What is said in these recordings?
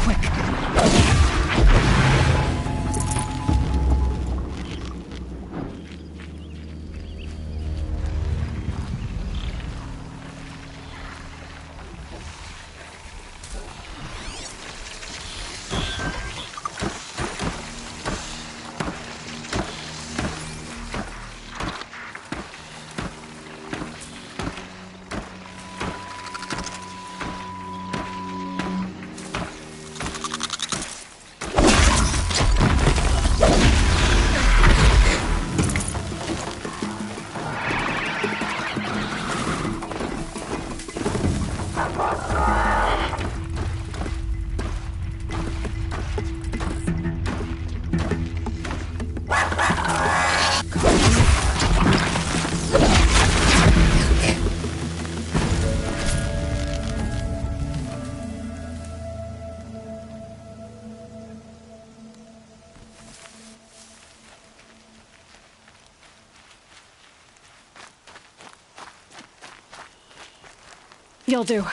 quick. You'll do.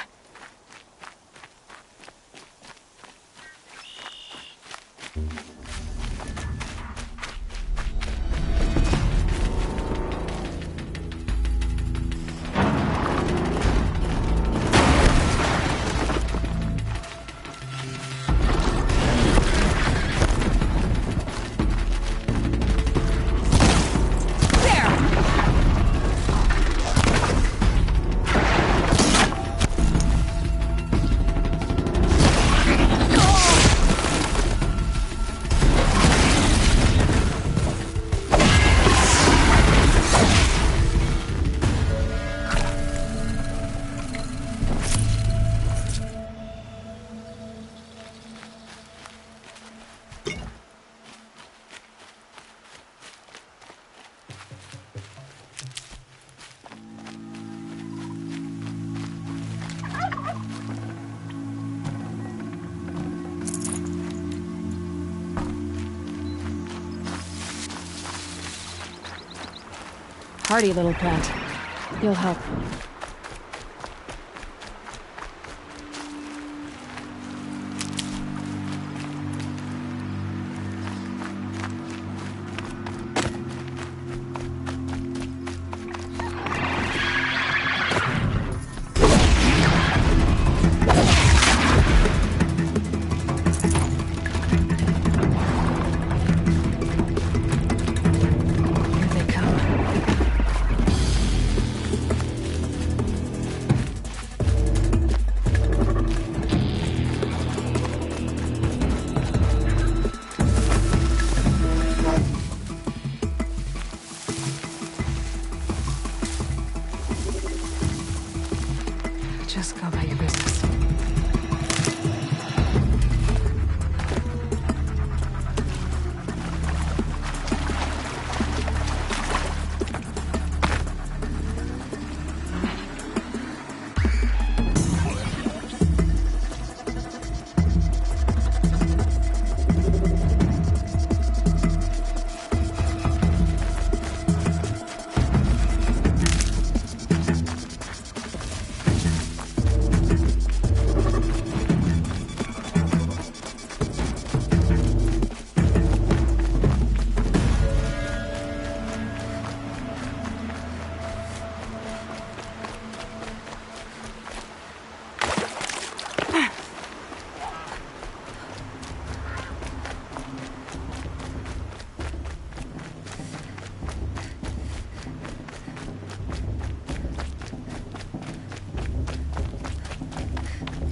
Hardy little plant. You'll help. Just go about your business.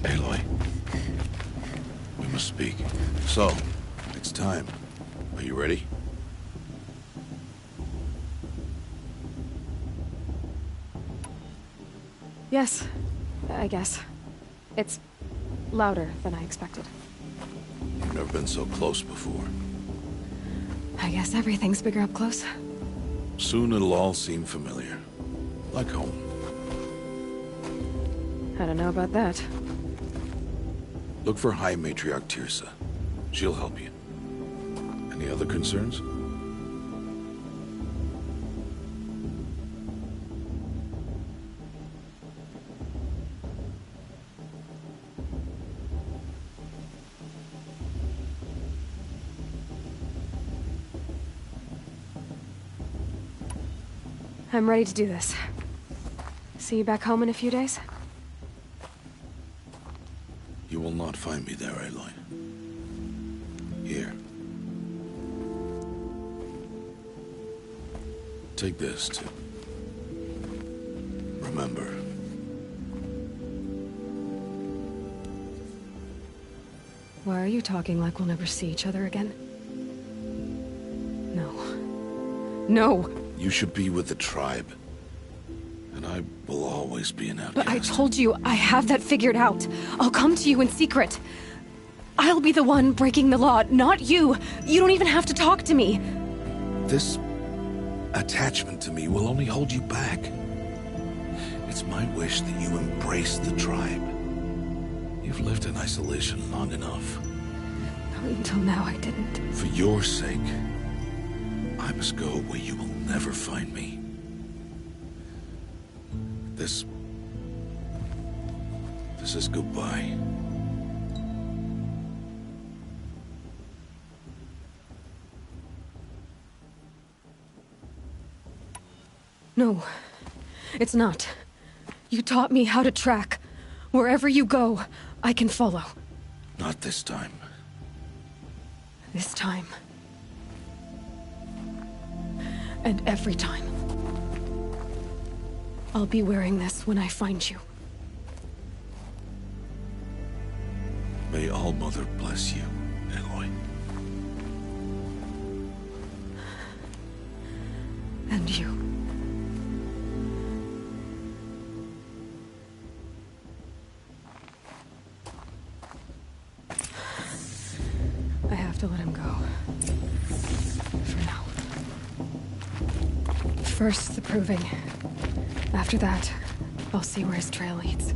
Aloy, we must speak. So, it's time. Are you ready? Yes, I guess. It's louder than I expected. You've never been so close before. I guess everything's bigger up close. Soon it'll all seem familiar. Like home. I don't know about that. Look for High Matriarch Teersa. She'll help you. Any other concerns? I'm ready to do this. See you back home in a few days? You will not find me there, Aloy. Here. Take this, too. Remember. Why are you talking like we'll never see each other again? No. No! You should be with the tribe. And I will always be an outcast. But I told you, I have that figured out. I'll come to you in secret. I'll be the one breaking the law, not you. You don't even have to talk to me. This attachment to me will only hold you back. It's my wish that you embrace the tribe. You've lived in isolation long enough. Until now, I didn't. For your sake, I must go where you will never find me. This is goodbye. No, it's not. You taught me how to track. Wherever you go, I can follow. Not this time. This time. And every time. I'll be wearing this when I find you. May All-Mother bless you, Aloy. And you. I have to let him go. For now. First, the proving. After that, I'll see where his trail leads.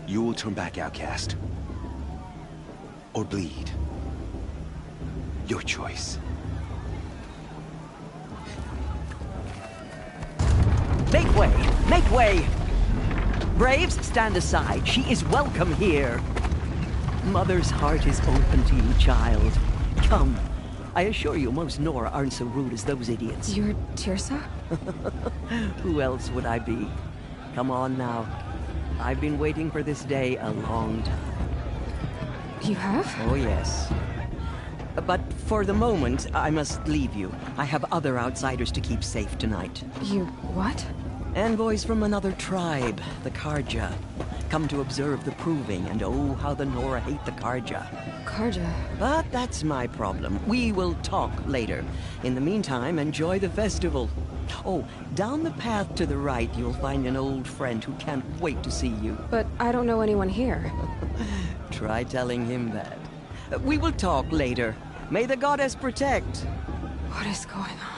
You will turn back, outcast. Or bleed. Your choice. Make way! Make way! Braves, stand aside. She is welcome here. Mother's heart is open to you, child. Come. I assure you, most Nora aren't so rude as those idiots. You're Teersa? Who else would I be? Come on now. I've been waiting for this day a long time. You have? Oh, yes. But for the moment, I must leave you. I have other outsiders to keep safe tonight. You what? Envoys from another tribe, the Carja. Come to observe the proving, and oh, how the Nora hate the Carja. Carja. But that's my problem. We will talk later. In the meantime, enjoy the festival. Oh, down the path to the right, you'll find an old friend who can't wait to see you. But I don't know anyone here. Try telling him that. We will talk later. May the goddess protect. What is going on?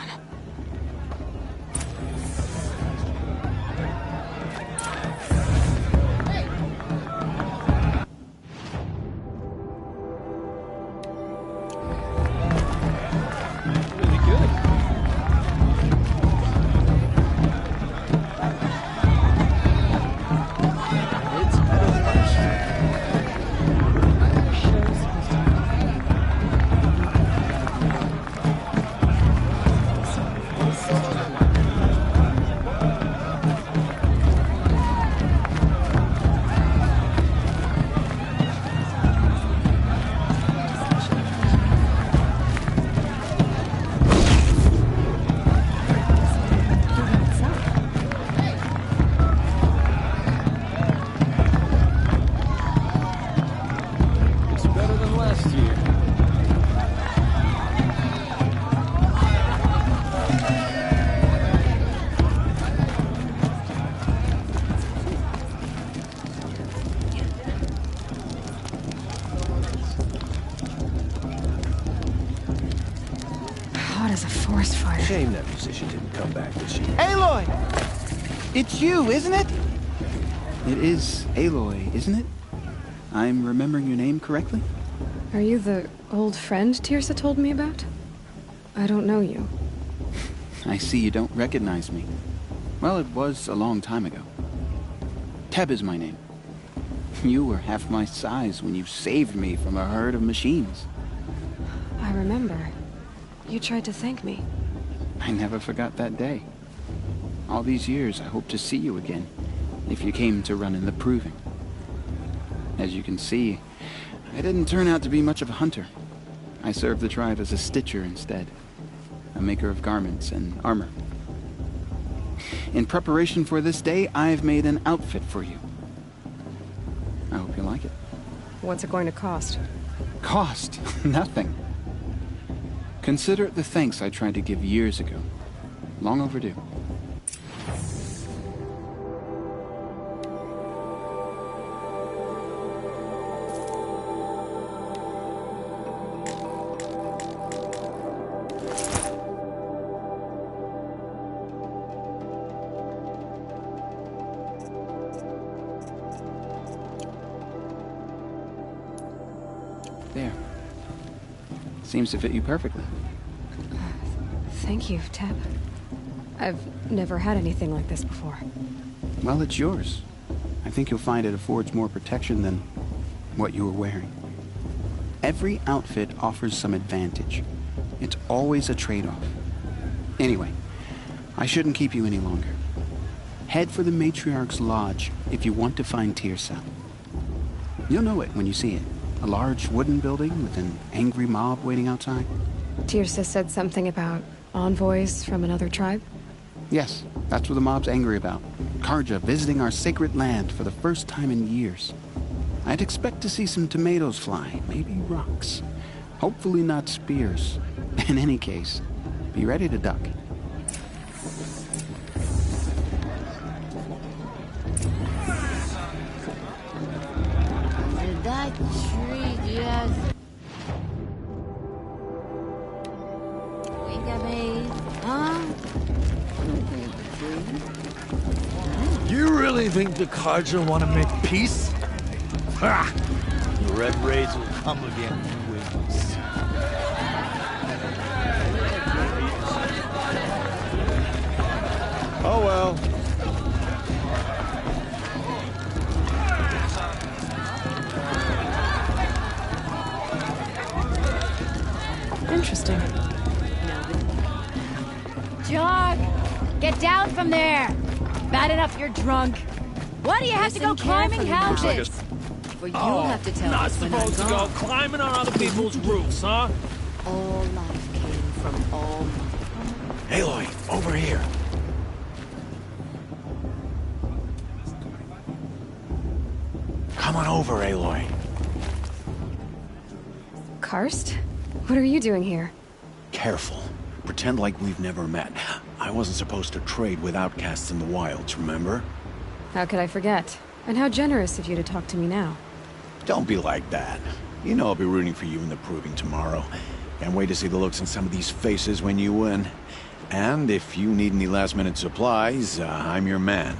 Hot as a forest fire. Shame that musician didn't come back this year. Aloy! It's you, isn't it? It is Aloy, isn't it? I'm remembering your name correctly? Are you the old friend Tirsa told me about? I don't know you. I see you don't recognize me. Well, it was a long time ago. Teb is my name. You were half my size when you saved me from a herd of machines. I remember. You tried to thank me. I never forgot that day. All these years, I hope to see you again, if you came to run in the Proving. As you can see, I didn't turn out to be much of a hunter. I served the tribe as a stitcher instead, a maker of garments and armor. In preparation for this day, I've made an outfit for you. I hope you like it. What's it going to cost? Cost? Nothing. Consider it the thanks I tried to give years ago. Long overdue. There. Seems to fit you perfectly. Thank you, Teb. I've never had anything like this before. Well, it's yours. I think you'll find it affords more protection than what you were wearing. Every outfit offers some advantage. It's always a trade-off. Anyway, I shouldn't keep you any longer. Head for the Matriarch's Lodge if you want to find Tirsa. You'll know it when you see it. A large wooden building with an angry mob waiting outside. Tirsa said something about envoys from another tribe? Yes, that's what the mob's angry about. Carja visiting our sacred land for the first time in years. I'd expect to see some tomatoes fly, maybe rocks. Hopefully not spears. In any case, be ready to duck. That tree just... Wink at me, huh? You really think the Carja want to make peace? Ha! The Red Raids will come again in wings. Oh well. Interesting. Jog! Get down from there! Bad enough you're drunk. Why do you have to go climbing houses? For you'll have to tell Not us when I'm supposed to go gone. climbing on other people's roofs, huh? All life came from all... Aloy, over here. Come on over, Aloy. Karst? What are you doing here? Careful. Pretend like we've never met. I wasn't supposed to trade with outcasts in the wilds, remember? How could I forget? And how generous of you to talk to me now. Don't be like that. You know I'll be rooting for you in the Proving tomorrow. Can't wait to see the looks on some of these faces when you win. And if you need any last-minute supplies, I'm your man.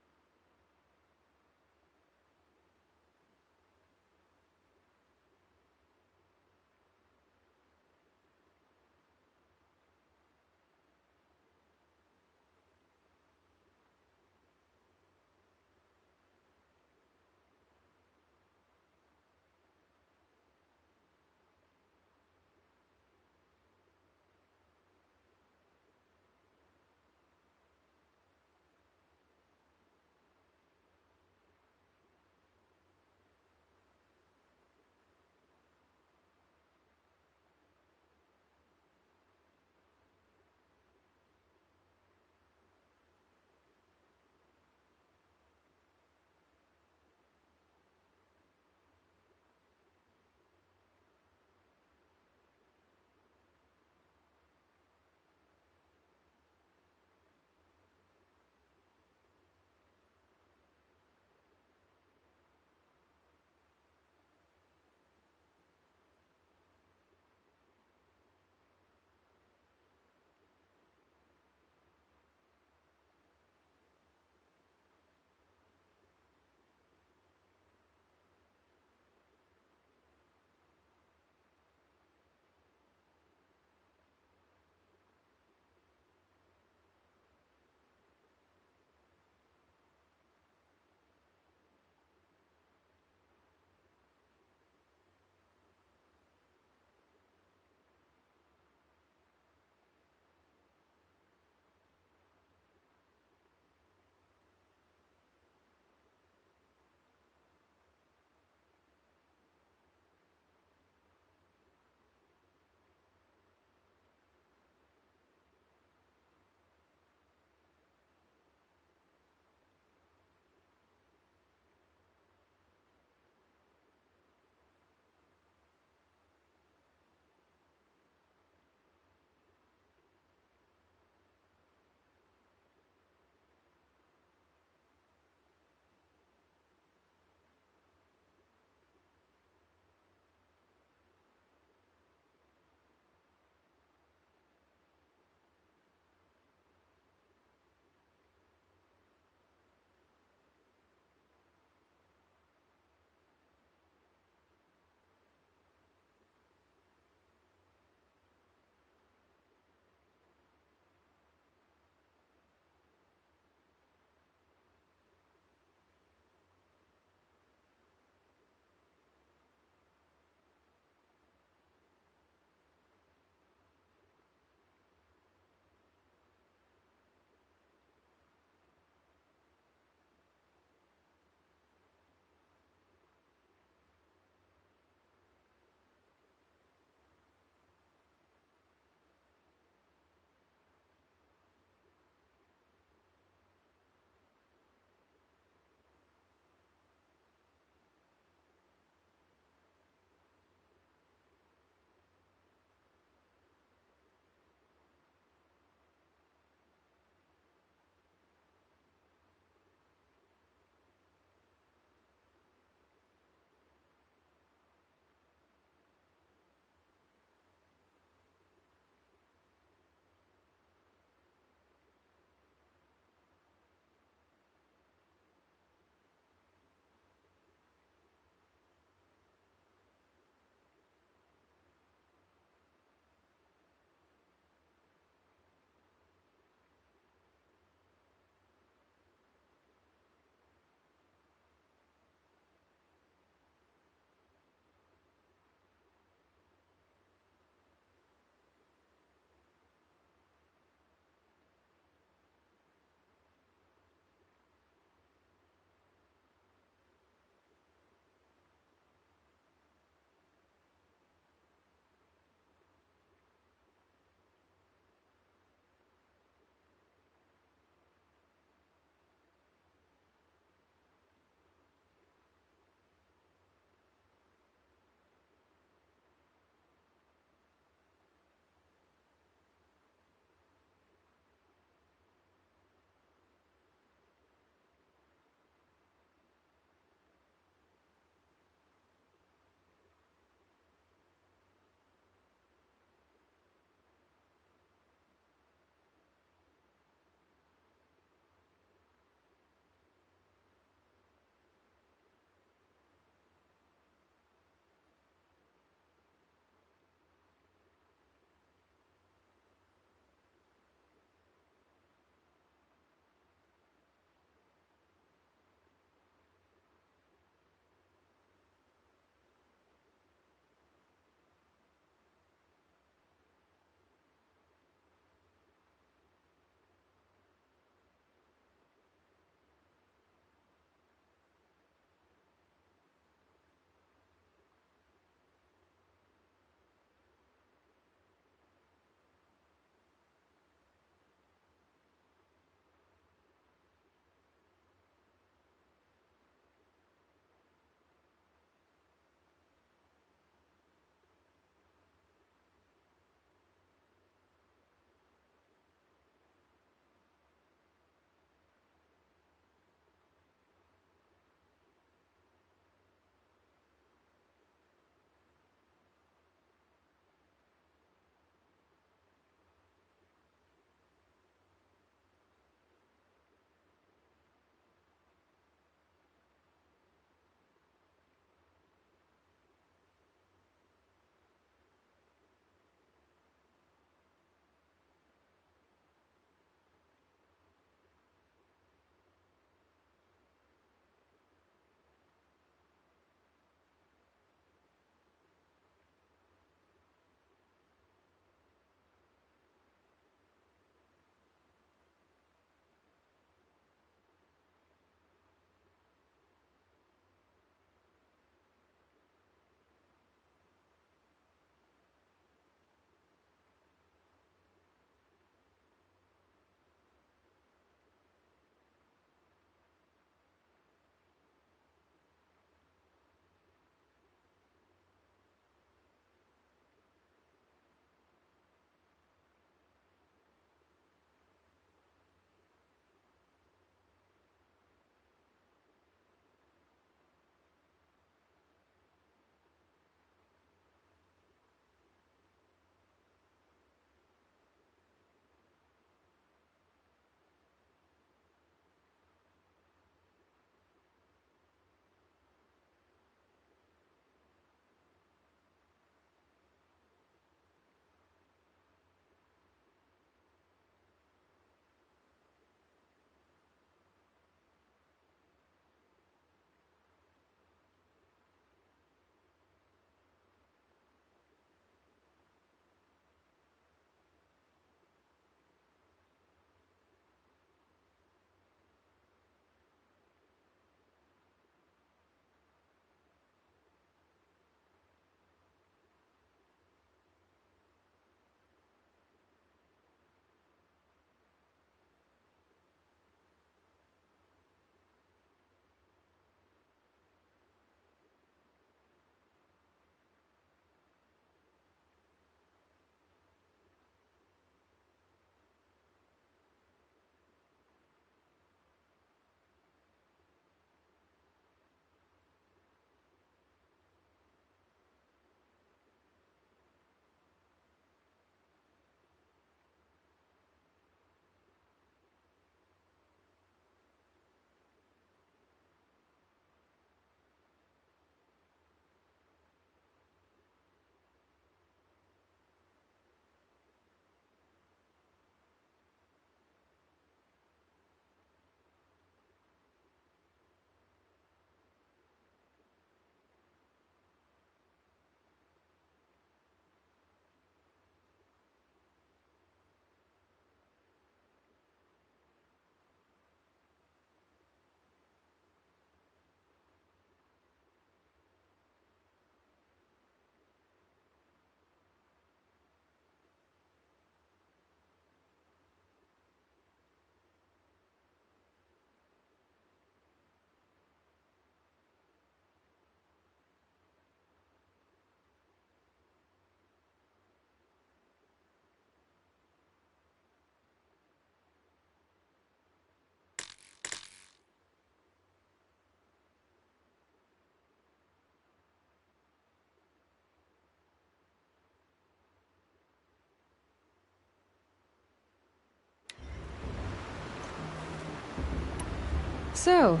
So,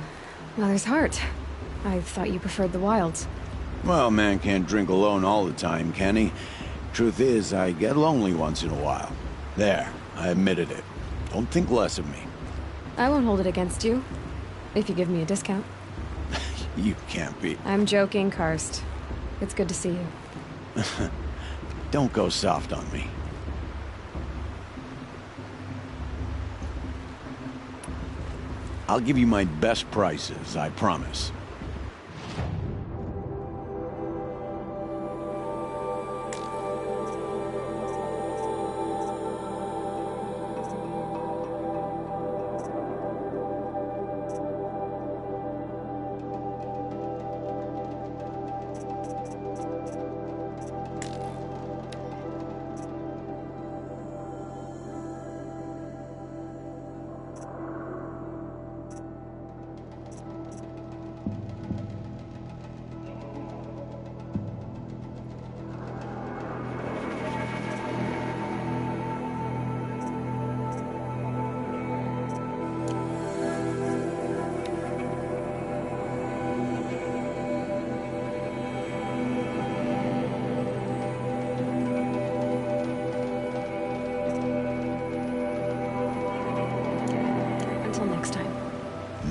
Mother's Heart. I thought you preferred the wilds. Well, man can't drink alone all the time, can he? Truth is, I get lonely once in a while. There, I admitted it. Don't think less of me. I won't hold it against you, if you give me a discount. You can't be. I'm joking, Karst. It's good to see you. Don't go soft on me. I'll give you my best prices, I promise.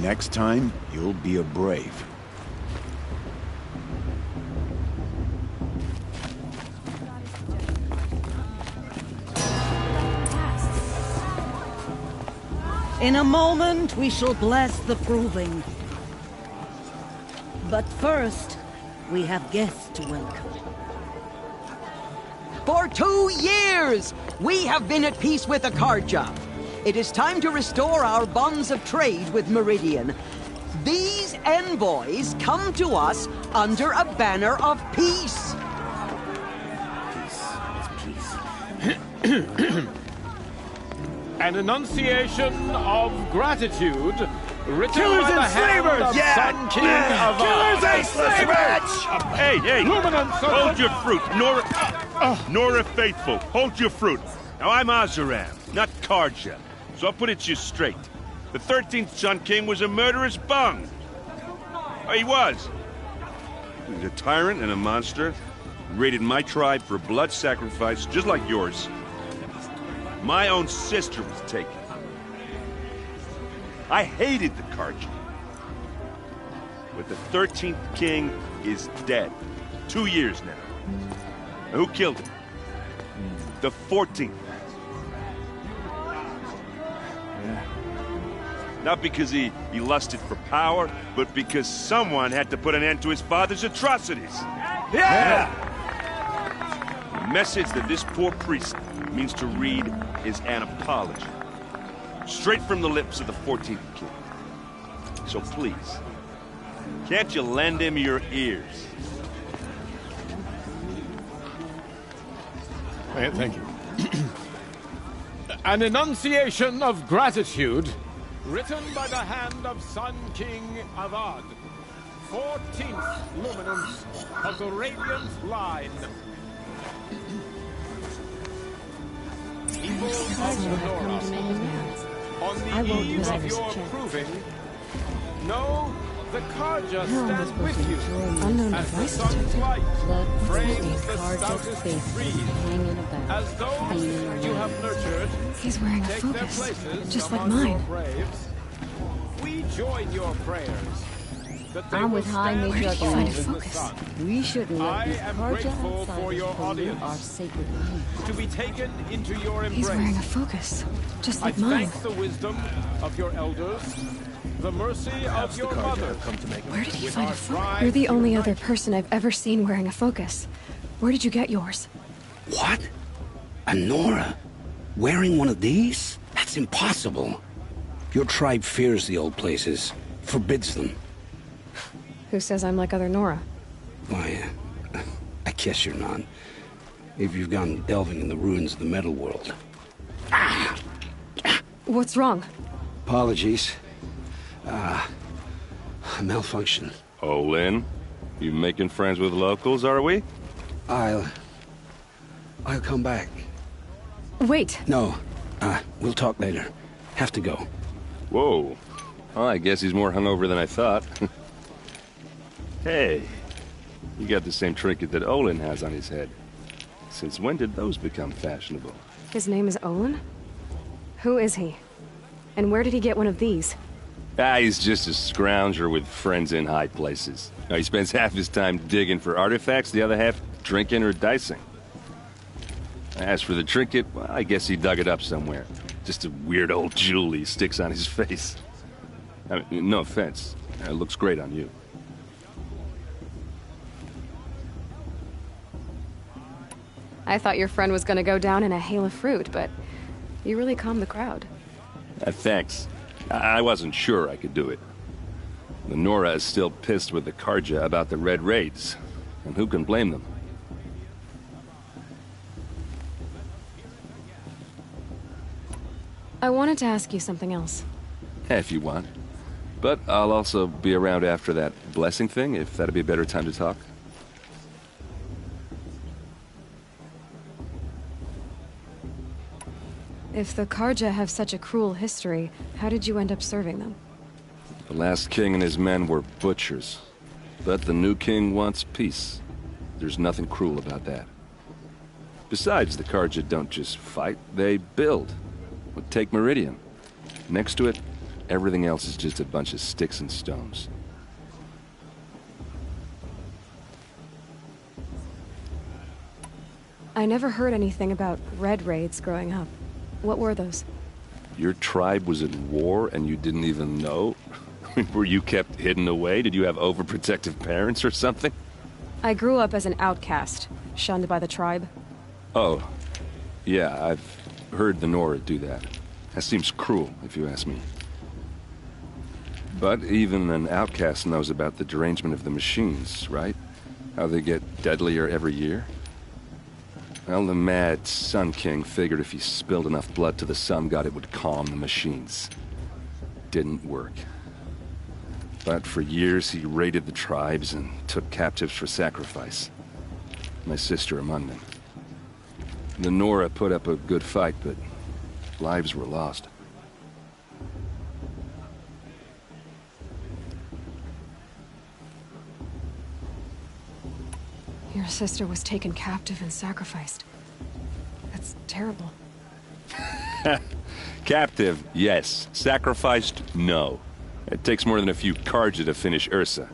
Next time, you'll be a brave. In a moment, we shall bless the proving. But first, we have guests to welcome. For 2 years, we have been at peace with Akarja. It is time to restore our bonds of trade with Meridian. These envoys come to us under a banner of peace. An enunciation of gratitude written Killers by the and hand slavers! of Yeah! Sun King of Killers and slavers! Hey, hey! Luminance Hold your fruit, Nora Faithful. Hold your fruit. Now I'm Oseram, not Karja. So I'll put it to you straight. The 13th Sun King was a murderous bung. Oh, he was. He was a tyrant and a monster. He raided my tribe for a blood sacrifice, just like yours. My own sister was taken. I hated the Karja. But the 13th king is dead. 2 years now. And who killed him? The 14th. Not because he lusted for power, but because someone had to put an end to his father's atrocities. Yeah! The message that this poor priest means to read is an apology. Straight from the lips of the 14th king. So please, can't you lend him your ears? Thank you. An enunciation of gratitude written by the hand of Sun King Avad, 14th luminance of the Radiant Line. People of Sonora, on the eve of your proving, know the Karja stand with you as the sun's light frames the stoutest trees, as those you have nurtured. He's wearing a Take their focus, places just like among your mine. braves. We join your prayers that they I'm will with High stand Major strong find a in the focus? sun, We shouldn't let I these am Karja grateful for outsiders your pollute audience. our sacred land. to be taken into your He's wearing a embrace. focus, just I like mine. thank the wisdom of your elders, the mercy of your mothers. Where did he With find our a focus? tribes You're the only united. other person I've ever seen wearing a focus. Where did you get yours? What? A Nora? Wearing one of these? That's impossible. Your tribe fears the old places, forbids them. Who says I'm like other Nora? Why, I guess you're not. If you've gone delving in the ruins of the metal world. What's wrong? Apologies. Malfunction. Oh, Lynn, you making friends with locals, are we? I'll come back. Wait. No, we'll talk later. Have to go. Whoa, Well, I guess he's more hungover than I thought. Hey, you got the same trinket that Olin has on his head. Since when did those become fashionable? His name is Olin? Who is he? And where did he get one of these? He's just a scrounger with friends in high places. He spends half his time digging for artifacts, the other half drinking or dicing. As for the trinket, well, I guess he dug it up somewhere. Just a weird old jewel he sticks on his face. I mean, no offense. It looks great on you. I thought your friend was gonna go down in a hail of fruit, but you really calmed the crowd. Thanks. I wasn't sure I could do it. The Nora is still pissed with the Carja about the Red Raids, and who can blame them? I wanted to ask you something else. If you want. But I'll also be around after that blessing thing, if that'd be a better time to talk. If the Carja have such a cruel history, how did you end up serving them? The last king and his men were butchers. But the new king wants peace. There's nothing cruel about that. Besides, the Carja don't just fight, they build. Take Meridian. Next to it, everything else is just a bunch of sticks and stones. I never heard anything about Red Raids growing up. What were those? Your tribe was at war and you didn't even know? Were you kept hidden away? Did you have overprotective parents or something? I grew up as an outcast, shunned by the tribe. Oh, yeah, I've heard the Nora do that. That seems cruel, if you ask me. But even an outcast knows about the derangement of the machines, right? How they get deadlier every year? Well, the mad Sun King figured if he spilled enough blood to the Sun God, it would calm the machines. Didn't work. But for years, he raided the tribes and took captives for sacrifice. My sister among them. The Nora put up a good fight, but lives were lost. Your sister was taken captive and sacrificed. That's terrible. Captive, yes. Sacrificed, no. It takes more than a few Carja to finish Ursa.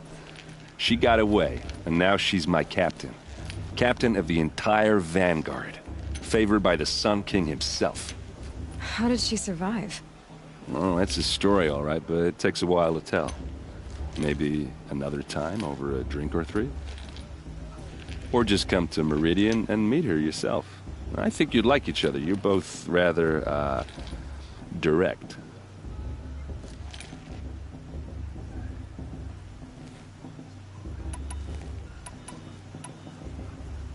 She got away, and now she's my captain. Captain of the entire Vanguard. Favored by the Sun King himself. How did she survive? Well, that's a story, all right, but it takes a while to tell. Maybe another time over a drink or three? Or just come to Meridian and meet her yourself. I think you'd like each other. You're both rather, direct.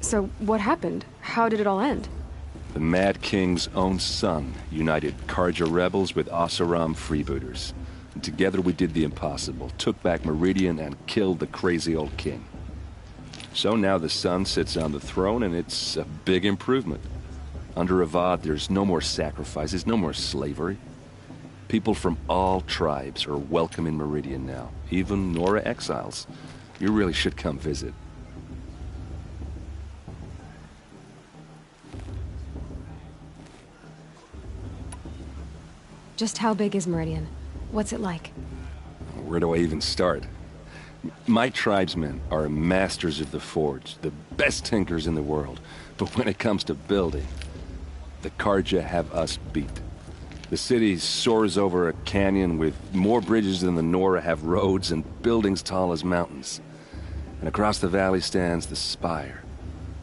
So, what happened? How did it all end? The Mad King's own son united Carja rebels with Oseram freebooters. And together we did the impossible, took back Meridian and killed the crazy old king. So now the Sun sits on the throne, and it's a big improvement. Under Avad, there's no more sacrifices, no more slavery. People from all tribes are welcome in Meridian now, even Nora exiles. You really should come visit. Just how big is Meridian? What's it like? Where do I even start? My tribesmen are masters of the forge, the best tinkers in the world. But when it comes to building, the Carja have us beat. The city soars over a canyon with more bridges than the Nora have roads and buildings tall as mountains. And across the valley stands the spire,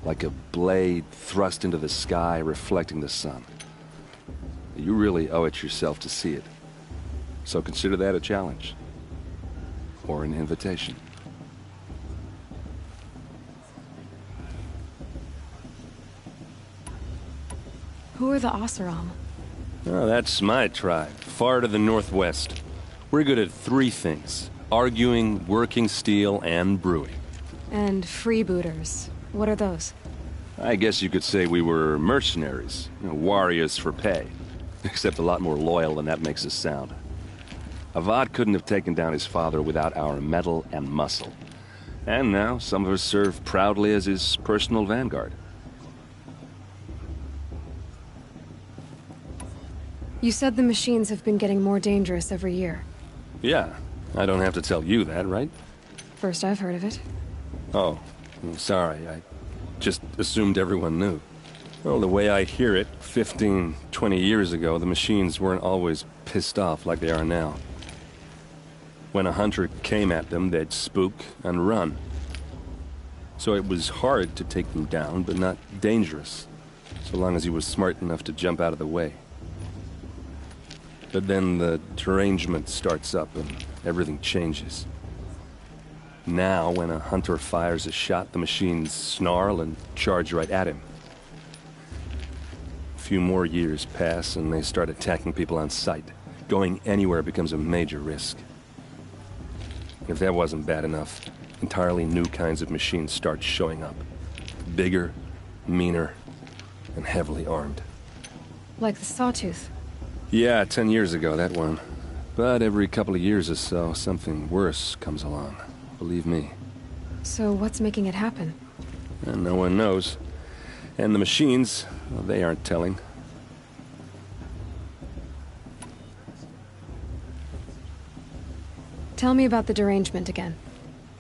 like a blade thrust into the sky reflecting the sun. You really owe it yourself to see it. So consider that a challenge. Or an invitation. Who are the Oseram? Oh, that's my tribe, far to the northwest. We're good at three things. Arguing, working steel, and brewing. And freebooters. What are those? I guess you could say we were mercenaries. Warriors for pay. Except a lot more loyal than that makes us sound. Avad couldn't have taken down his father without our metal and muscle. And now, some of us serve proudly as his personal vanguard. You said the machines have been getting more dangerous every year. Yeah, I don't have to tell you that, right? First I've heard of it. Oh, sorry, I just assumed everyone knew. Well, the way I hear it, 15, 20 years ago, the machines weren't always pissed off like they are now. When a hunter came at them, they'd spook and run. So it was hard to take them down, but not dangerous, so long as he was smart enough to jump out of the way. But then the derangement starts up and everything changes. Now, when a hunter fires a shot, the machines snarl and charge right at him. A few more years pass and they start attacking people on sight. Going anywhere becomes a major risk. If that wasn't bad enough, entirely new kinds of machines start showing up. Bigger, meaner, and heavily armed. Like the Sawtooth. Yeah, 10 years ago, that one. But every couple of years or so, something worse comes along. Believe me. So what's making it happen? And no one knows. And the machines, well, they aren't telling. Tell me about the derangement again.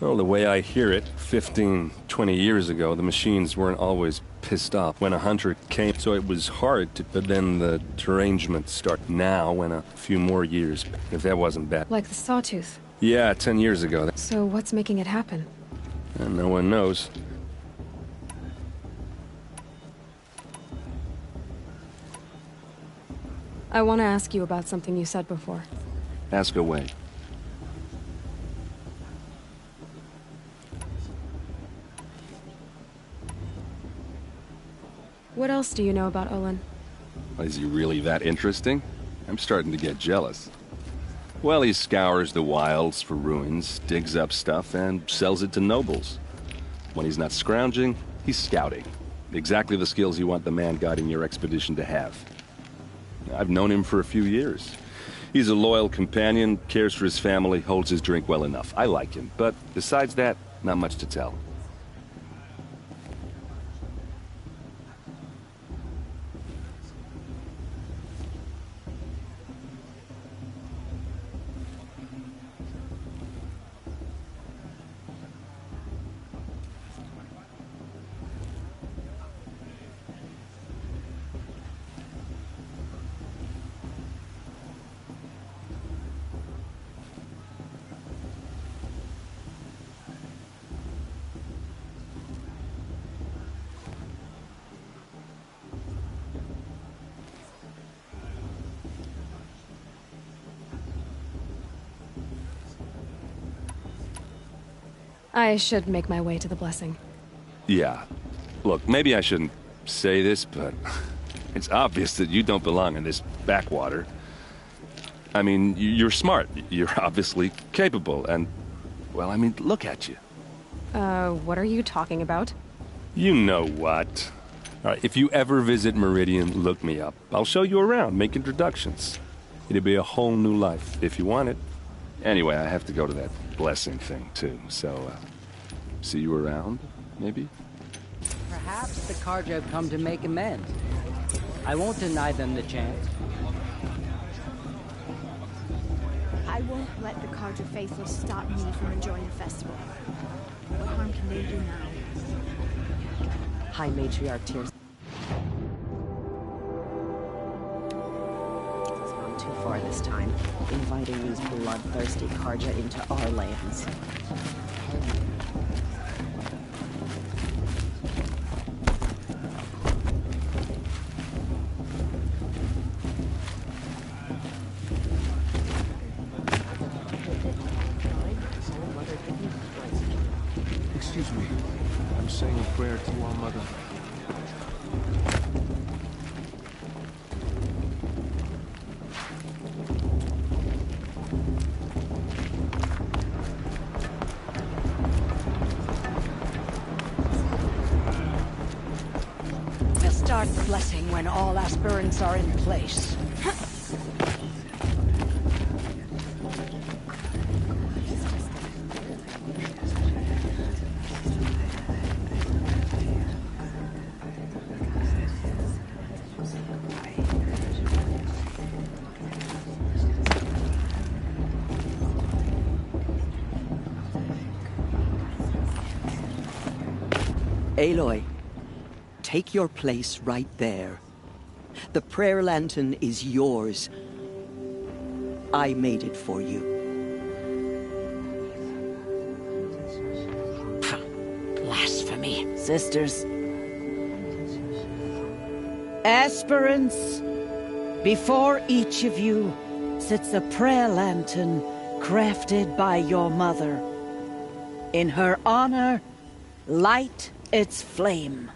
Well, the way I hear it, 15, 20 years ago, the machines weren't always pissed off when a hunter came, so it was hard to... But then the derangement started now, when a few more years, if that wasn't bad. Like the Sawtooth. Yeah, 10 years ago. So what's making it happen? And no one knows. I want to ask you about something you said before. Ask away. What else do you know about Olin? Is he really that interesting? I'm starting to get jealous. Well, he scours the wilds for ruins, digs up stuff, and sells it to nobles. When he's not scrounging, he's scouting. Exactly the skills you want the man guiding your expedition to have. I've known him for a few years. He's a loyal companion, cares for his family, holds his drink well enough. I like him, but besides that, not much to tell. I should make my way to the blessing. Yeah. Look, maybe I shouldn't say this, but it's obvious that you don't belong in this backwater. I mean, you're smart. You're obviously capable, and... well, I mean, look at you. What are you talking about? You know what. All right, if you ever visit Meridian, look me up. I'll show you around, make introductions. It'll be a whole new life, if you want it. Anyway, I have to go to that blessing thing, too, so, see you around, maybe? Perhaps the Carja have come to make amends. I won't deny them the chance. I won't let the Carja faithful stop me from enjoying the festival. What harm can they do now? High Matriarch Tears. It's gone too far this time, inviting these bloodthirsty Carja into our lands. Excuse me. I'm saying a prayer to our mother. We'll start the blessing when all aspirants are in place. Aloy, take your place right there. The prayer lantern is yours. I made it for you. Blasphemy. Sisters. Aspirants, before each of you sits a prayer lantern crafted by your mother. In her honor, light its flame.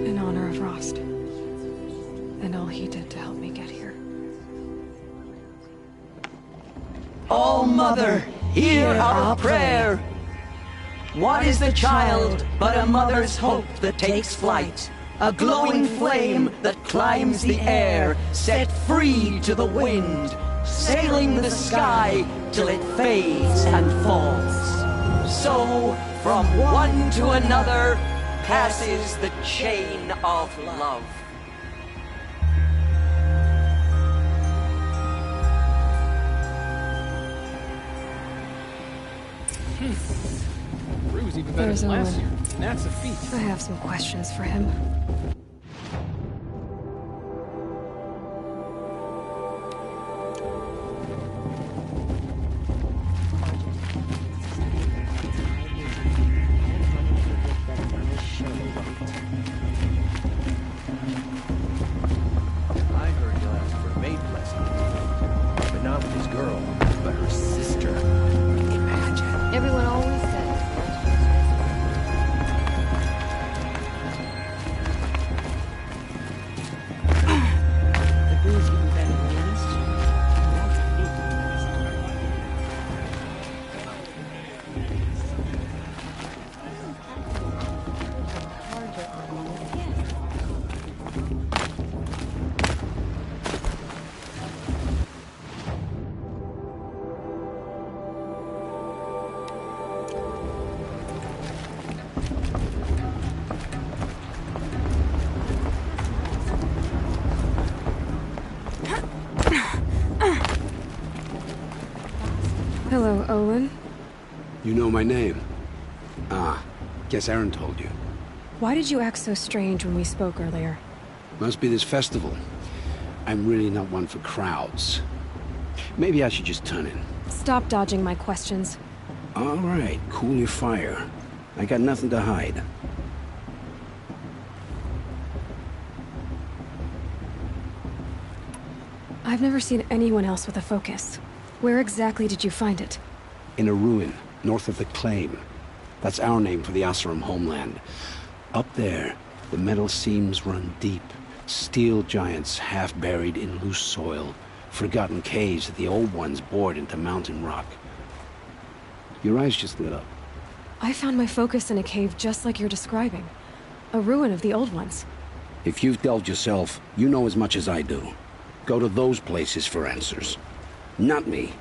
In honor of Rost. And all he did to help me get here. All Mother, hear our prayer. What is the child but a mother's hope that takes flight? A glowing flame that climbs the air, set free to the wind, sailing the sky till it fades and falls. So, from one to another, passes the chain of love. Brew's even better There's than last Owen. year. And that's a feat. I have some questions for him. I heard he'll ask for maid blessing. But not with his girl, but her sister. Imagine. Everyone always says. The brew's even better than last year. That's a feat. Hello, Olin. You know my name? Ah, guess Aaron told you. Why did you act so strange when we spoke earlier? Must be this festival. I'm really not one for crowds. Maybe I should just turn in. Stop dodging my questions. All right, cool your fire. I got nothing to hide. I've never seen anyone else with a focus. Where exactly did you find it? In a ruin, north of the Claim. That's our name for the Oseram homeland. Up there, the metal seams run deep. Steel giants half buried in loose soil. Forgotten caves that the old ones bored into mountain rock. Your eyes just lit up. I found my focus in a cave just like you're describing. A ruin of the old ones. If you've delved yourself, you know as much as I do. Go to those places for answers. Not me.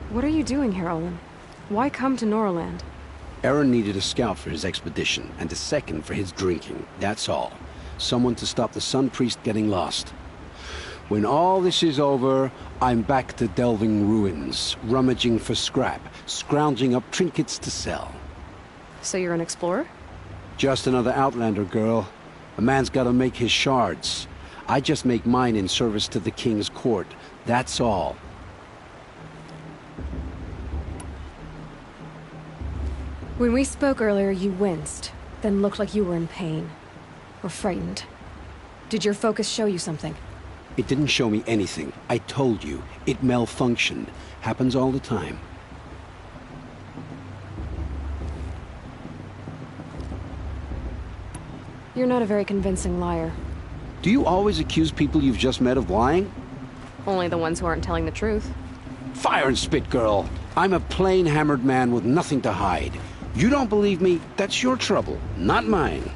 What are you doing here, Olin? Why come to Norland? Aaron needed a scout for his expedition, and a second for his drinking. That's all. Someone to stop the Sun Priest getting lost. When all this is over, I'm back to delving ruins, rummaging for scrap, scrounging up trinkets to sell. So you're an explorer? Just another Outlander, girl. A man's gotta make his shards. I just make mine in service to the King's court. That's all. When we spoke earlier, you winced, then looked like you were in pain. Or frightened. Did your focus show you something? It didn't show me anything. I told you. It malfunctioned. Happens all the time. You're not a very convincing liar. Do you always accuse people you've just met of lying? Only the ones who aren't telling the truth. Fire and spit, girl. I'm a plain hammered man with nothing to hide. You don't believe me, that's your trouble, not mine.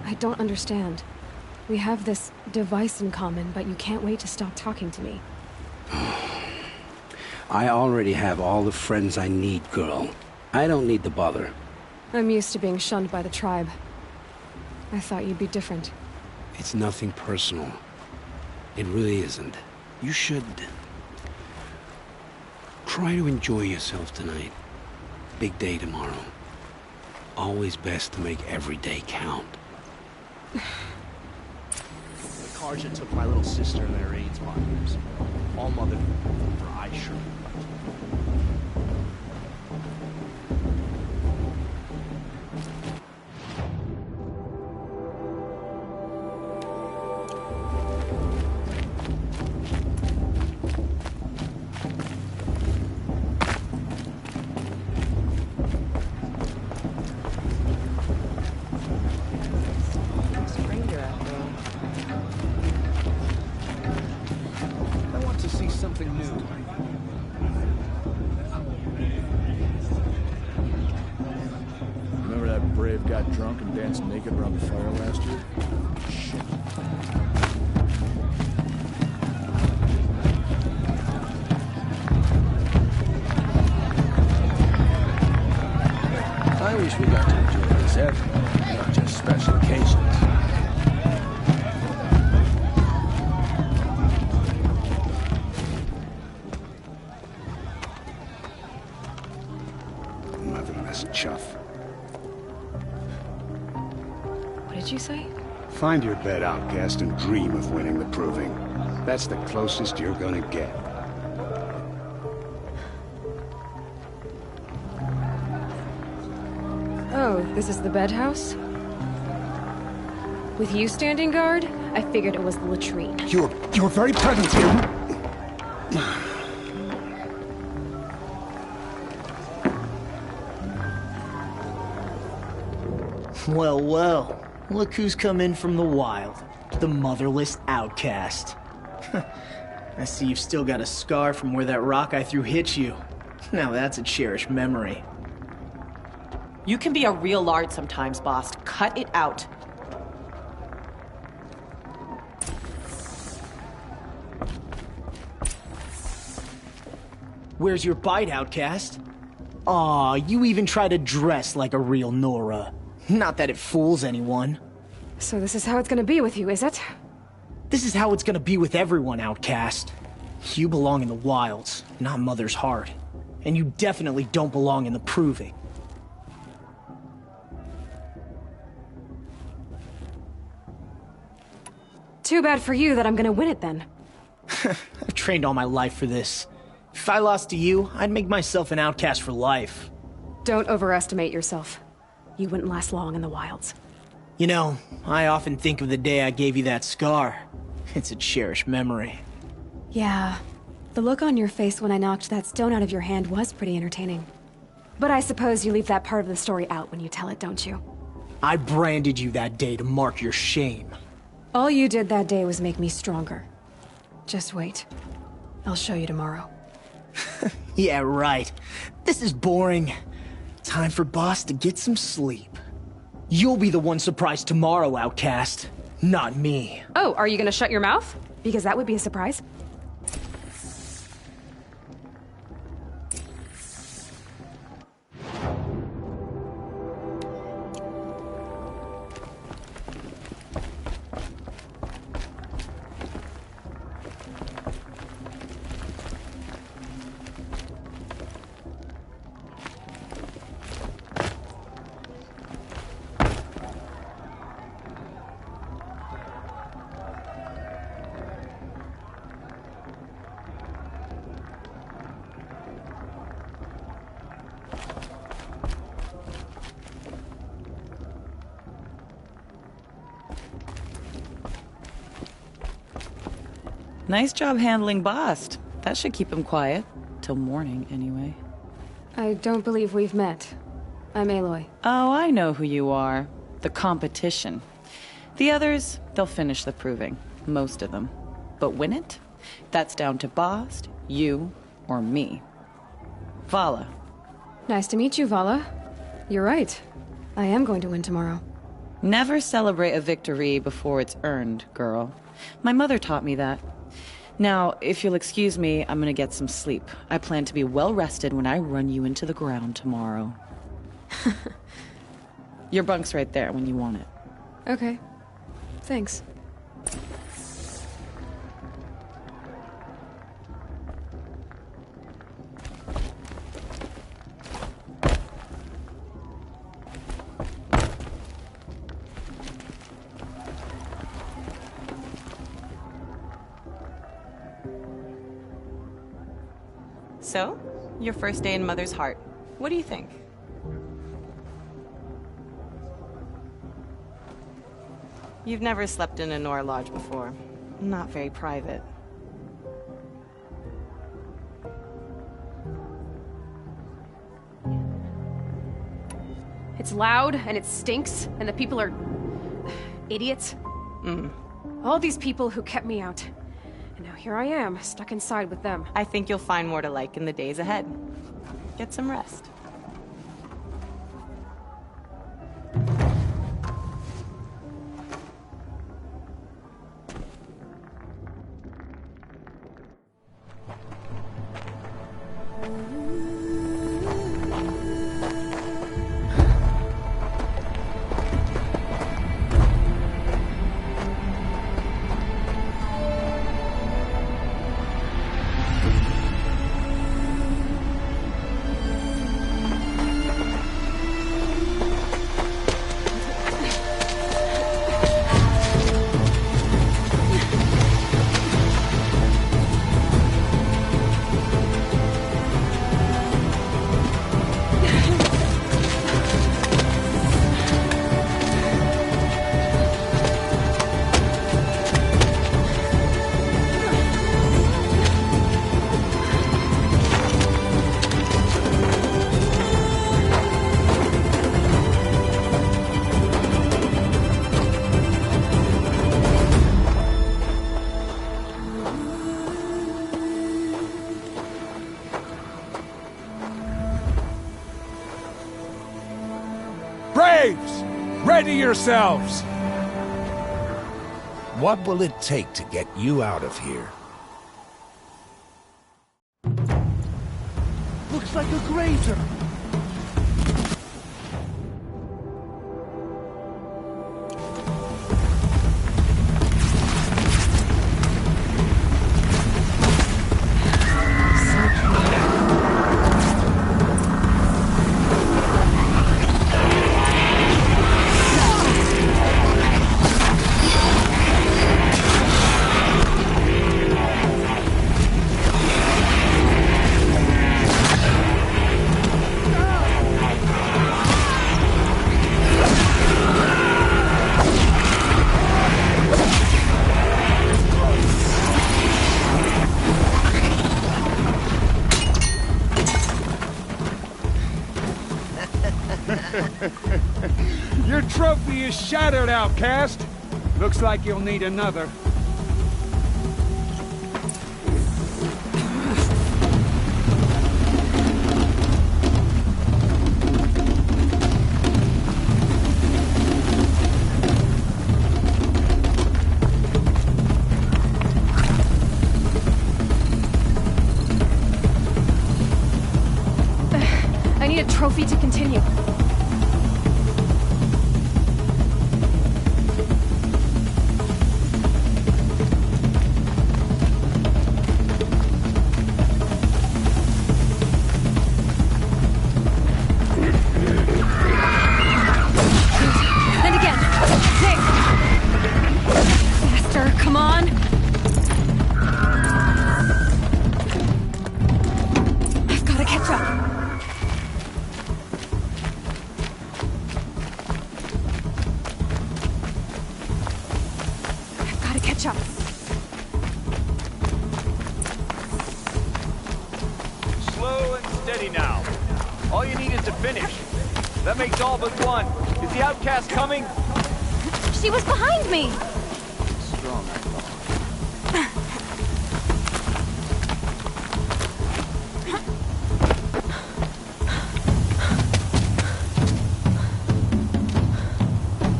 I don't understand. We have this device in common, but you can't wait to stop talking to me. I already have all the friends I need, girl. I don't need the bother. I'm used to being shunned by the tribe. I thought you'd be different. It's nothing personal. It really isn't. You should... try to enjoy yourself tonight. Big day tomorrow. Always best to make every day count. The Carja took my little sister and their aids partners. All Mother for Aisha. Got drunk and danced naked around the fire last year? Shit. I wish we got to enjoy this every night, not just special occasions. Motherless chuff. What did you say? Find your bed, outcast, and dream of winning the proving. That's the closest you're gonna get. Oh, this is the bed house? With you standing guard, I figured it was the latrine. Your very presence here... Well, well. Look who's come in from the wild. The motherless outcast. I see you've still got a scar from where that rock I threw hit you. Now that's a cherished memory. You can be a real lard sometimes, boss. Cut it out. Where's your bite, outcast? Aw, you even try to dress like a real Nora. Not that it fools anyone. So this is how it's gonna be with you, is it? This is how it's gonna be with everyone, outcast. You belong in the wilds, not Mother's heart. And you definitely don't belong in the proving. Too bad for you that I'm gonna win it then. I've trained all my life for this. If I lost to you, I'd make myself an outcast for life. Don't overestimate yourself. You wouldn't last long in the wilds. You know, I often think of the day I gave you that scar. It's a cherished memory. Yeah. The look on your face when I knocked that stone out of your hand was pretty entertaining. But I suppose you leave that part of the story out when you tell it, don't you? I branded you that day to mark your shame. All you did that day was make me stronger. Just wait. I'll show you tomorrow. Yeah, right. This is boring. Time for Boss to get some sleep. You'll be the one surprised tomorrow, outcast. Not me. Oh, are you gonna shut your mouth? Because that would be a surprise. Nice job handling Bast. That should keep him quiet. Till morning, anyway. I don't believe we've met. I'm Aloy. Oh, I know who you are. The competition. The others, they'll finish the proving. Most of them. But win it? That's down to Bast, you, or me. Vala. Nice to meet you, Vala. You're right. I am going to win tomorrow. Never celebrate a victory before it's earned, girl. My mother taught me that. Now, if you'll excuse me, I'm gonna get some sleep. I plan to be well rested when I run you into the ground tomorrow. Your bunk's right there when you want it. Okay. Thanks. So, your first day in Mother's Heart. What do you think? You've never slept in a Nora Lodge before. Not very private. It's loud, and it stinks, and the people are... idiots. All these people who kept me out. And now here I am, stuck inside with them. I think you'll find more to like in the days ahead. Get some rest. Braves! Ready yourselves! What will it take to get you out of here? Looks like a grazer. Your trophy is shattered, outcast. Looks like you'll need another. I need a trophy to continue. Slow and steady now. All you need is to finish. That makes all but one. Is the outcast coming? She was behind me! Strong, I thought.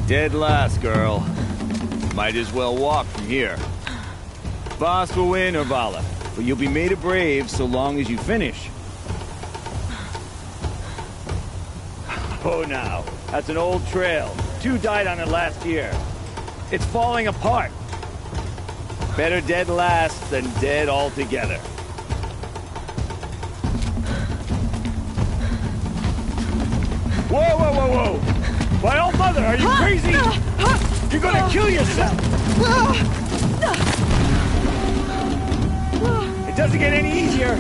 Dead last, girl. Might as well walk from here. Boss will win, or Vala, but you'll be made a brave so long as you finish. Oh, now, that's an old trail. 2 died on it last year. It's falling apart. Better dead last than dead altogether. Whoa, whoa, whoa, whoa! My old mother, are you crazy? You're gonna kill yourself! It doesn't get any easier!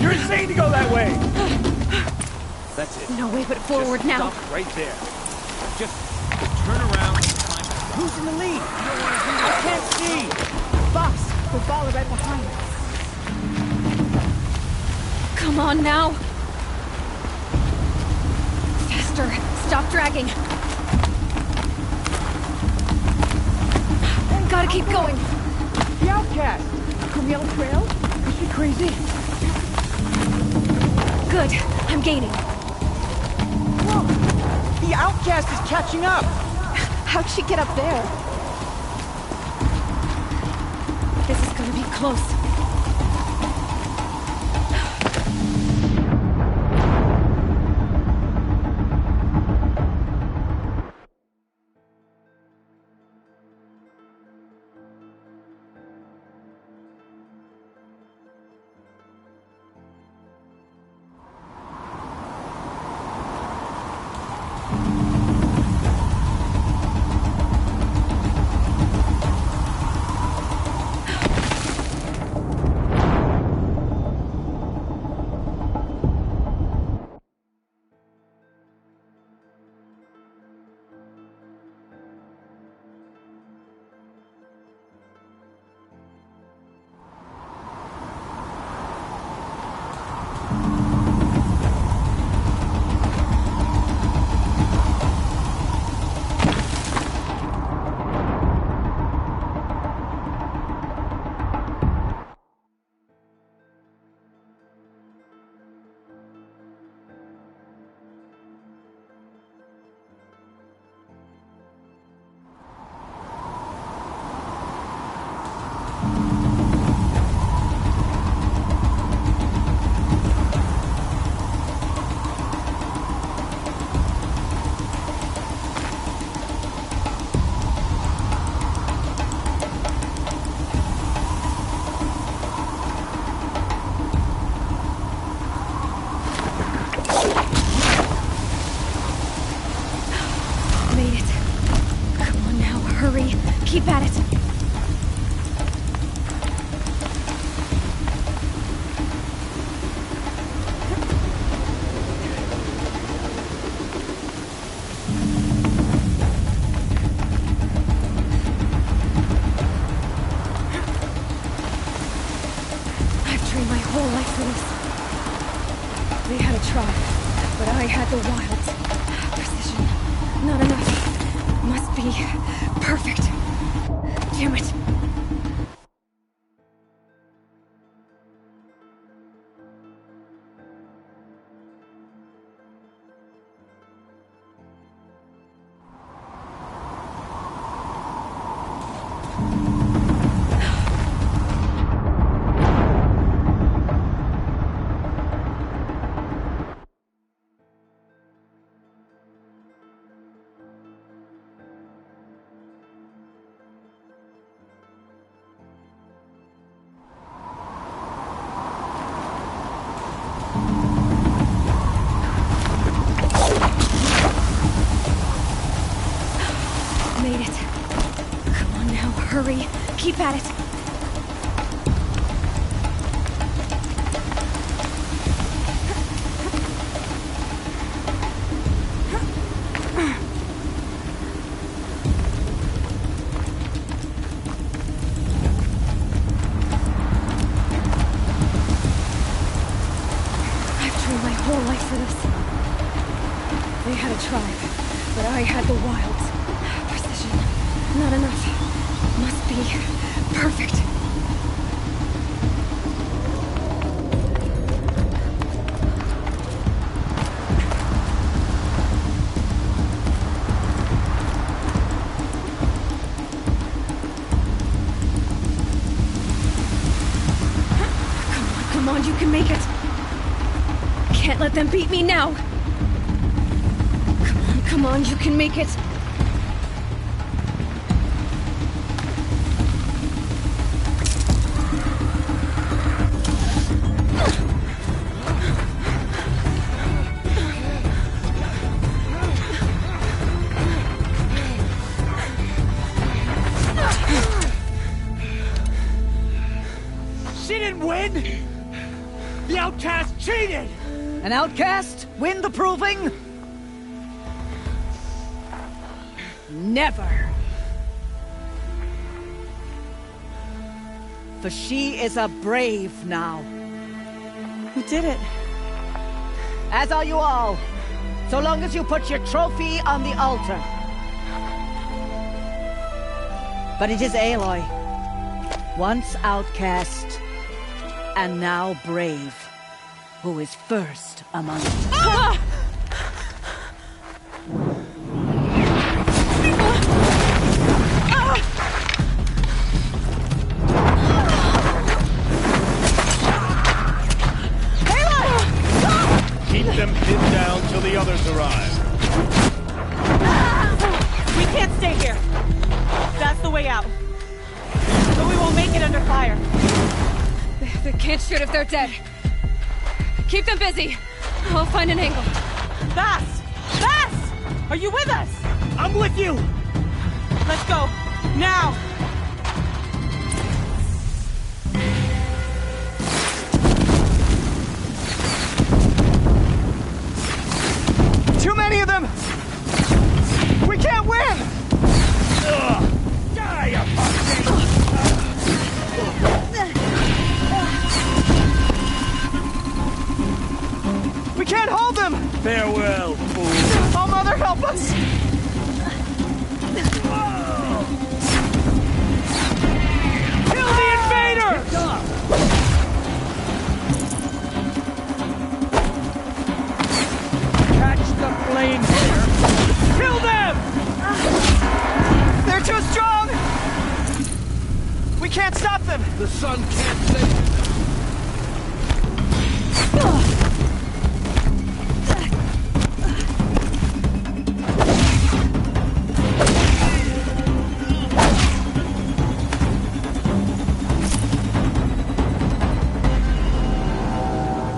You're insane to go that way! That's it. No way but forward Just now. Stop right there. Just turn around and climb. Who's in the lead? I can't see! Boss, with Vala right behind us. Come on now. Faster. Stop dragging. Gotta keep going. The outcast! From the old trail? Is she crazy? Good. I'm gaining. Whoa! The outcast is catching up! How'd she get up there? This is gonna be close. Keep at it. I've trained my whole life for this. They had a tribe, but I had the wilds. Precision, not enough. Must be perfect. Damn it. Made it. Come on now, hurry. Keep at it. I've trained my whole life for this. They had a tribe, but I had the wilds. Precision, not enough. Must be perfect. let them beat me now! Come on, you can make it! She didn't win! The outcast cheated! An outcast win the proving? Never! For she is a brave now. Who did it? As are you all, so long as you put your trophy on the altar. But it is Aloy, once outcast, and now brave, who is first among us. Ah! Keep them pinned down till the others arrive. We can't stay here. That's the way out. But we won't make it under fire. They can't shoot if they're dead. Keep them busy. I'll find an angle. Fast! Fast! Are you with us? I'm with you! Let's go. Now! Too many of them! We can't win! Die, you We can't hold them! Farewell, fool. Oh, Mother, help us! Kill the invader! Catch the flames here. Kill them! They're too strong! We can't stop them! The sun can't save them.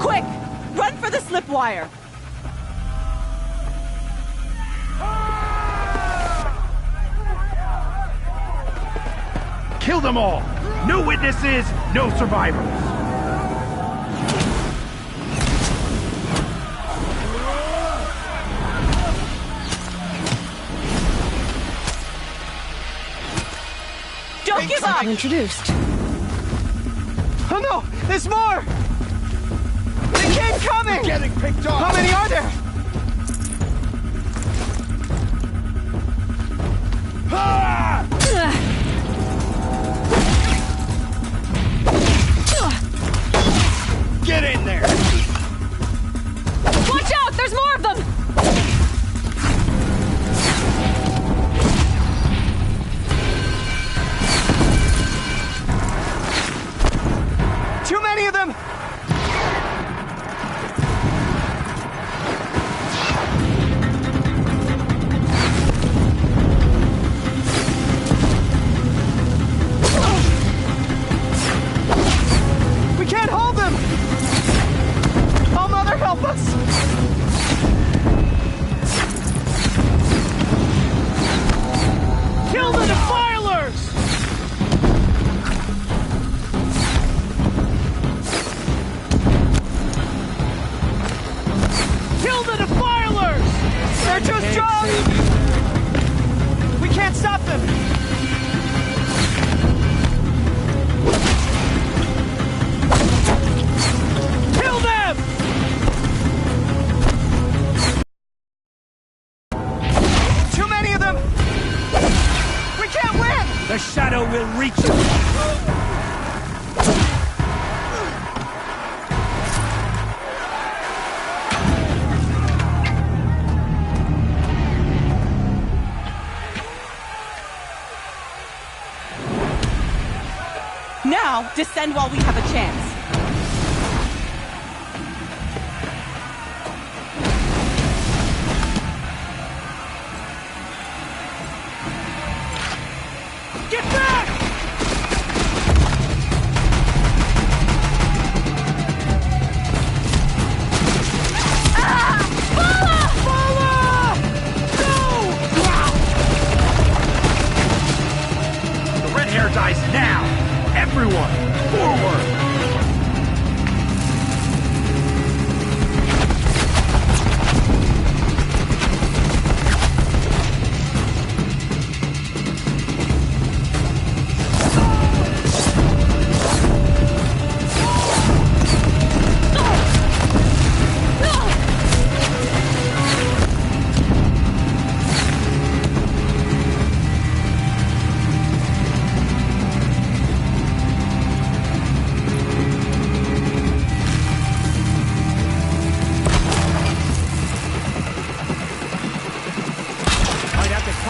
Quick! Run for the slip wire! Kill them all! No witnesses, no survivors! Don't give up! Introduced. Oh no! There's more! They keep coming! We're getting picked off! How many are there? Ah! Get in there! Watch out! There's more of them! Too many of them! We can't hold them! Oh, Mother, help us! Kill the defilers! Kill the defilers! They're too strong! We can't stop them! Kill them! Too many of them! We can't win! The shadow will reach you! Now, descend while we have a chance.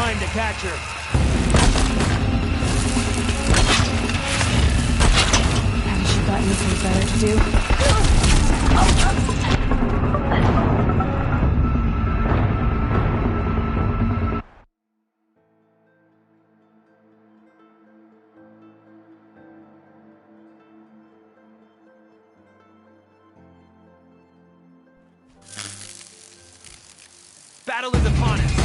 time to catch her. Haven't you got anything better to do? Battle is upon us.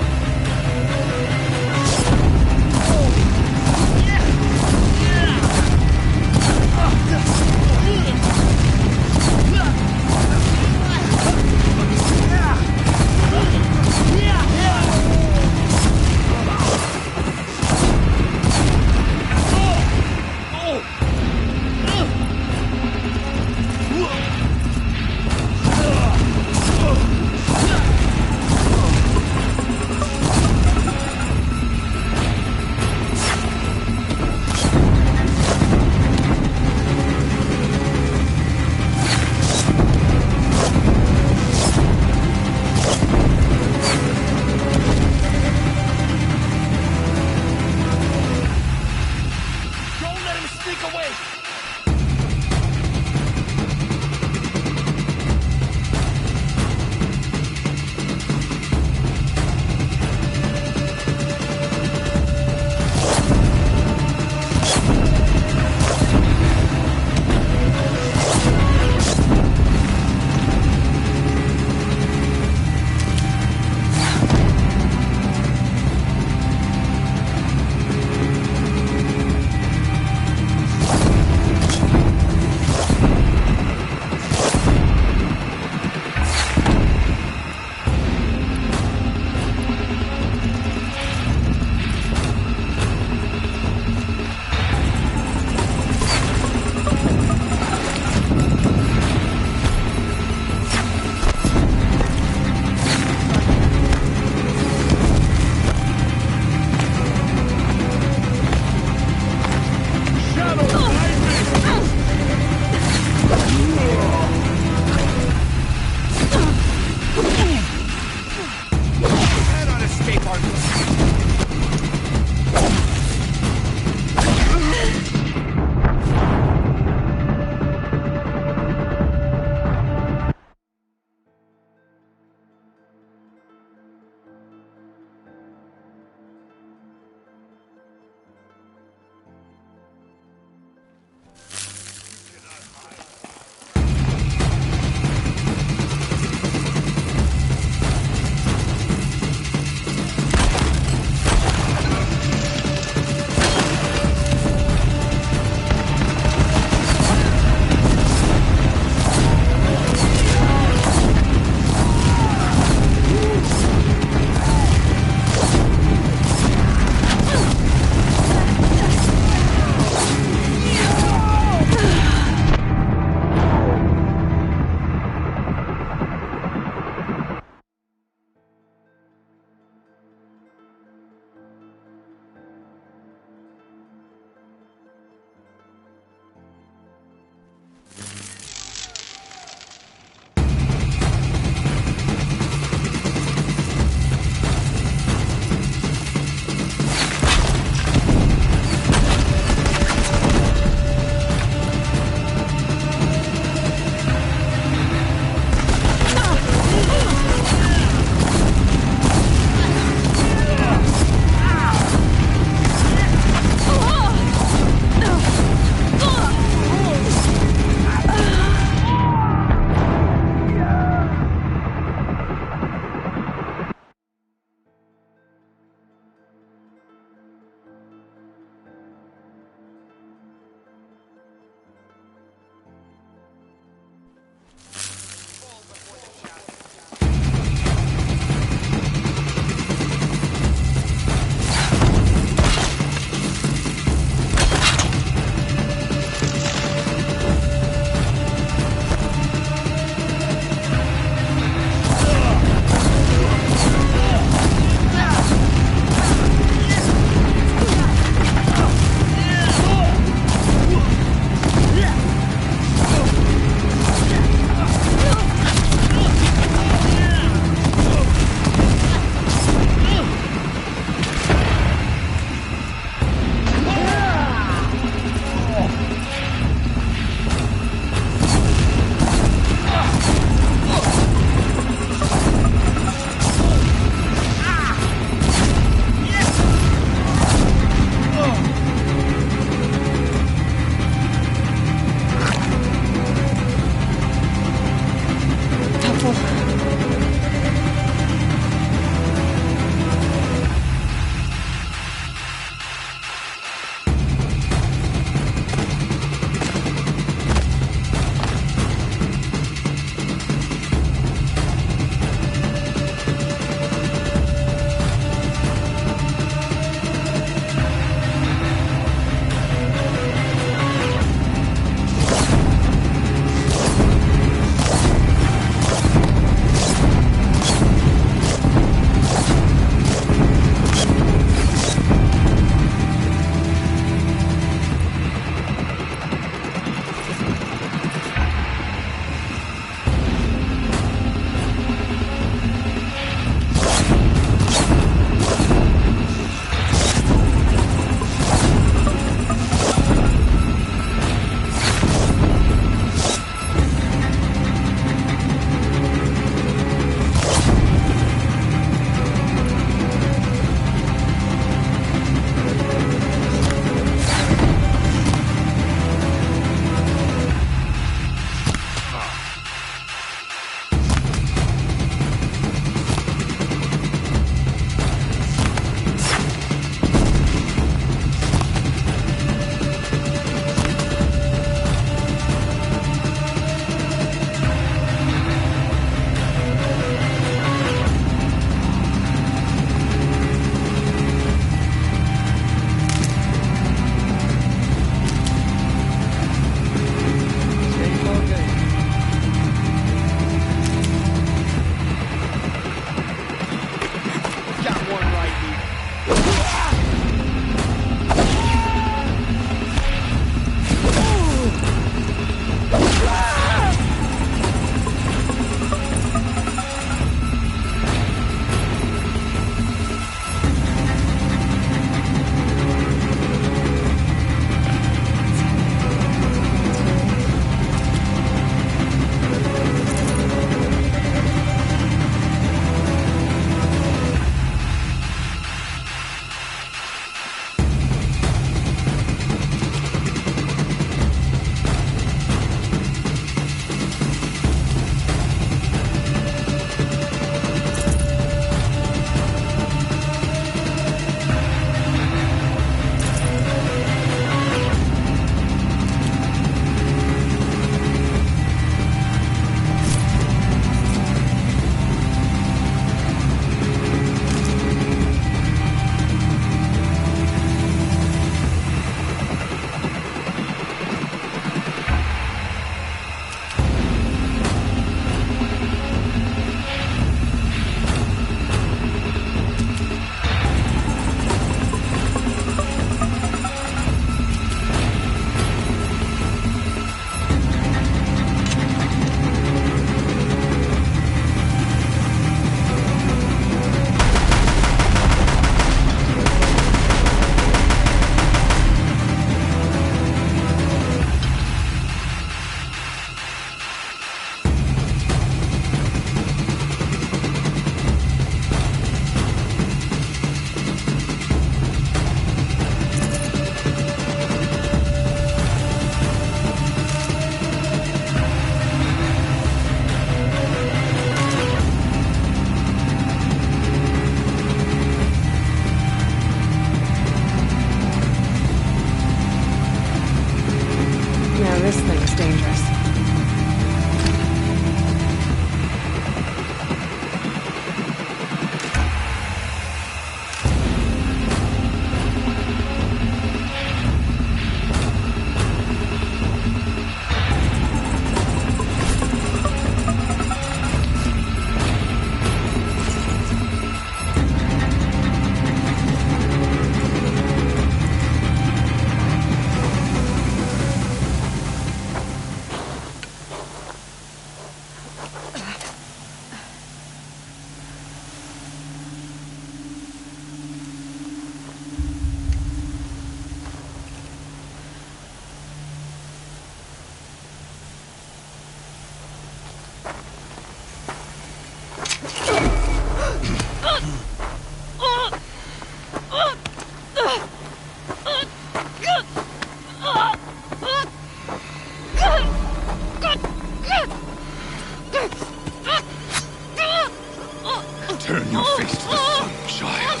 Turn your face to the sun, child.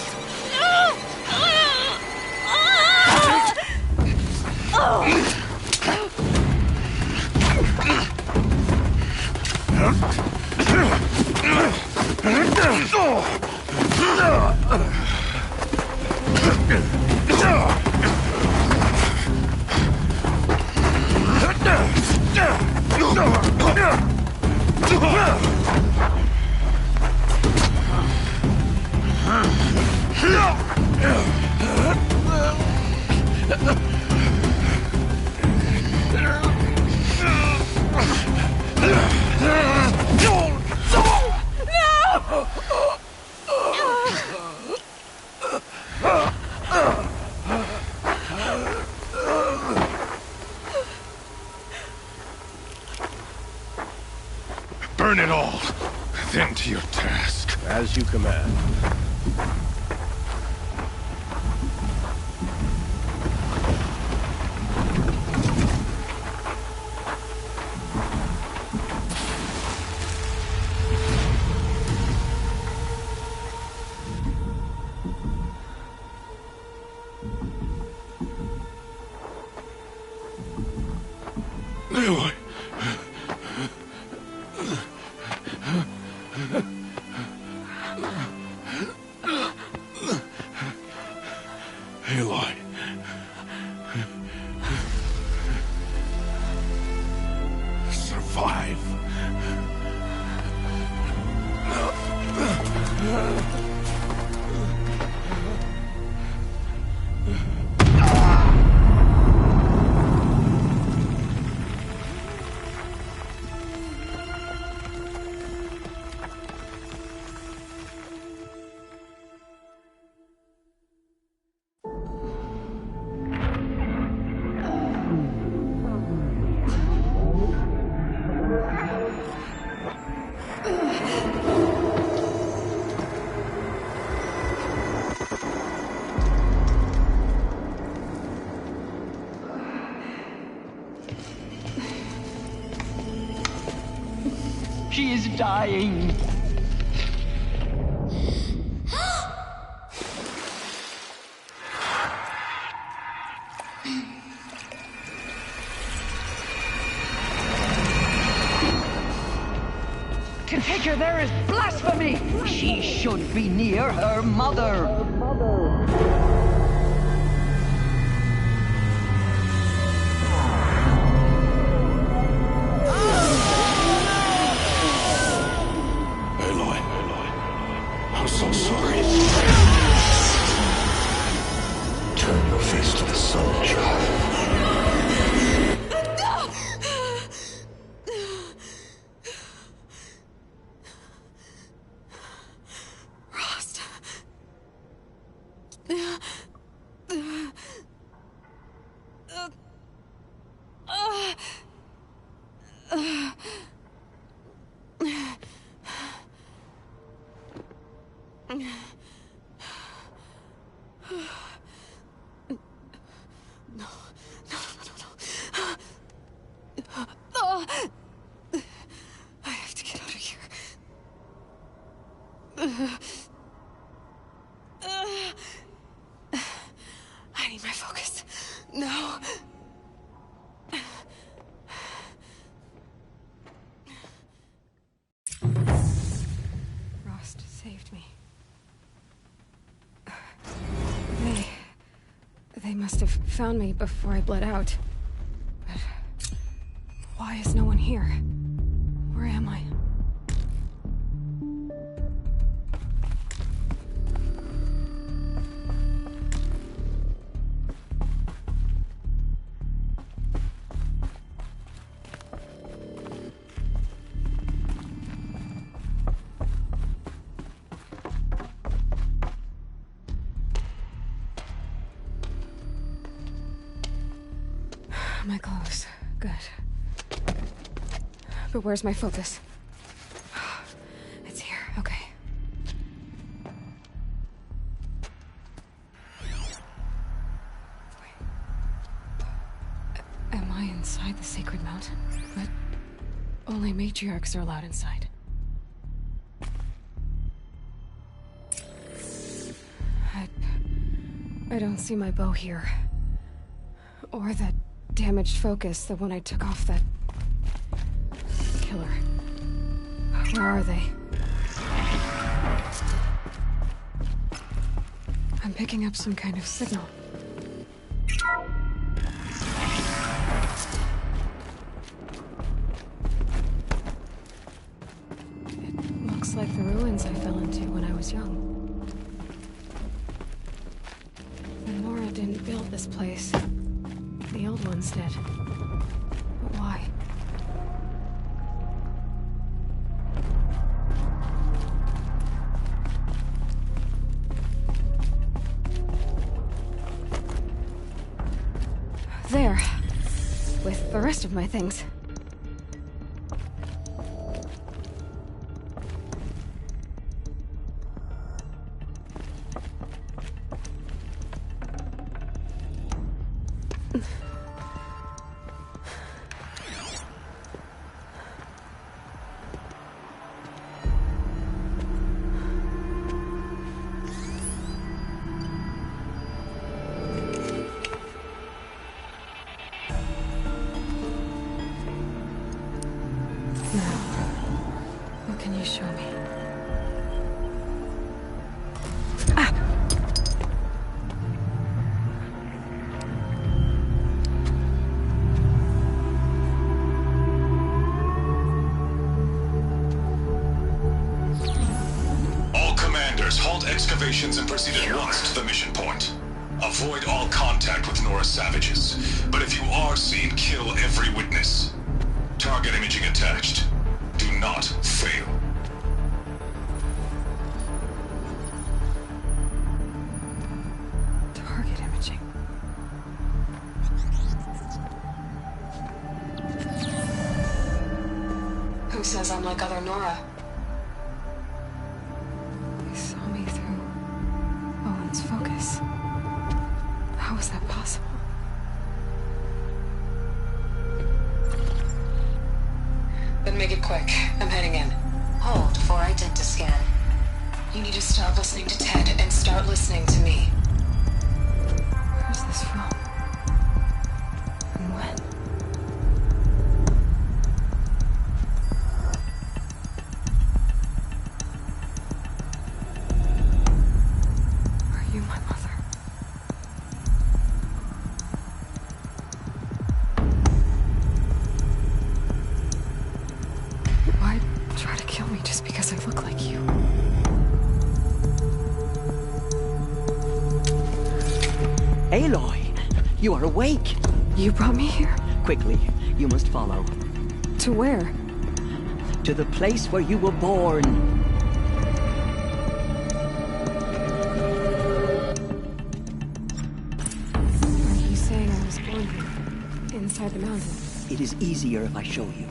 Burn it all, then to your task. As you command. Aloy. Aloy. Survive. She is dying. To take her there is blasphemy. She should be near her mother. I'm so sorry. Turn your face to the sun, child. Rost. I have to get out of here. I need my focus. No. Rost saved me. They must have found me before I bled out. But why is no one here? Where am I? My clothes. Good. But where's my focus? It's here. Okay. Wait. Am I inside the sacred mountain? But only matriarchs are allowed inside. I don't see my bow here. Or that damaged focus, the one I took off that... killer. Where are they? I'm picking up some kind of signal. It looks like the ruins I fell into when I was young. The Nora didn't build this place. The old ones did. But why? There. With the rest of my things. Excavations and proceed at once to the mission point. Avoid all contact with Nora savages, but if you are seen, kill every witness. Target imaging attached. Do not fail. Target imaging. Who says I'm like other Nora? Focus. How is that possible? Then make it quick. I'm heading in. Hold for identiscan. You need to stop listening to Ted and start listening to me. Where's this from? And when? Aloy, you are awake. You brought me here? Quickly, you must follow. To where? To the place where you were born. Are you saying I was born here? Inside the mountain? It is easier if I show you.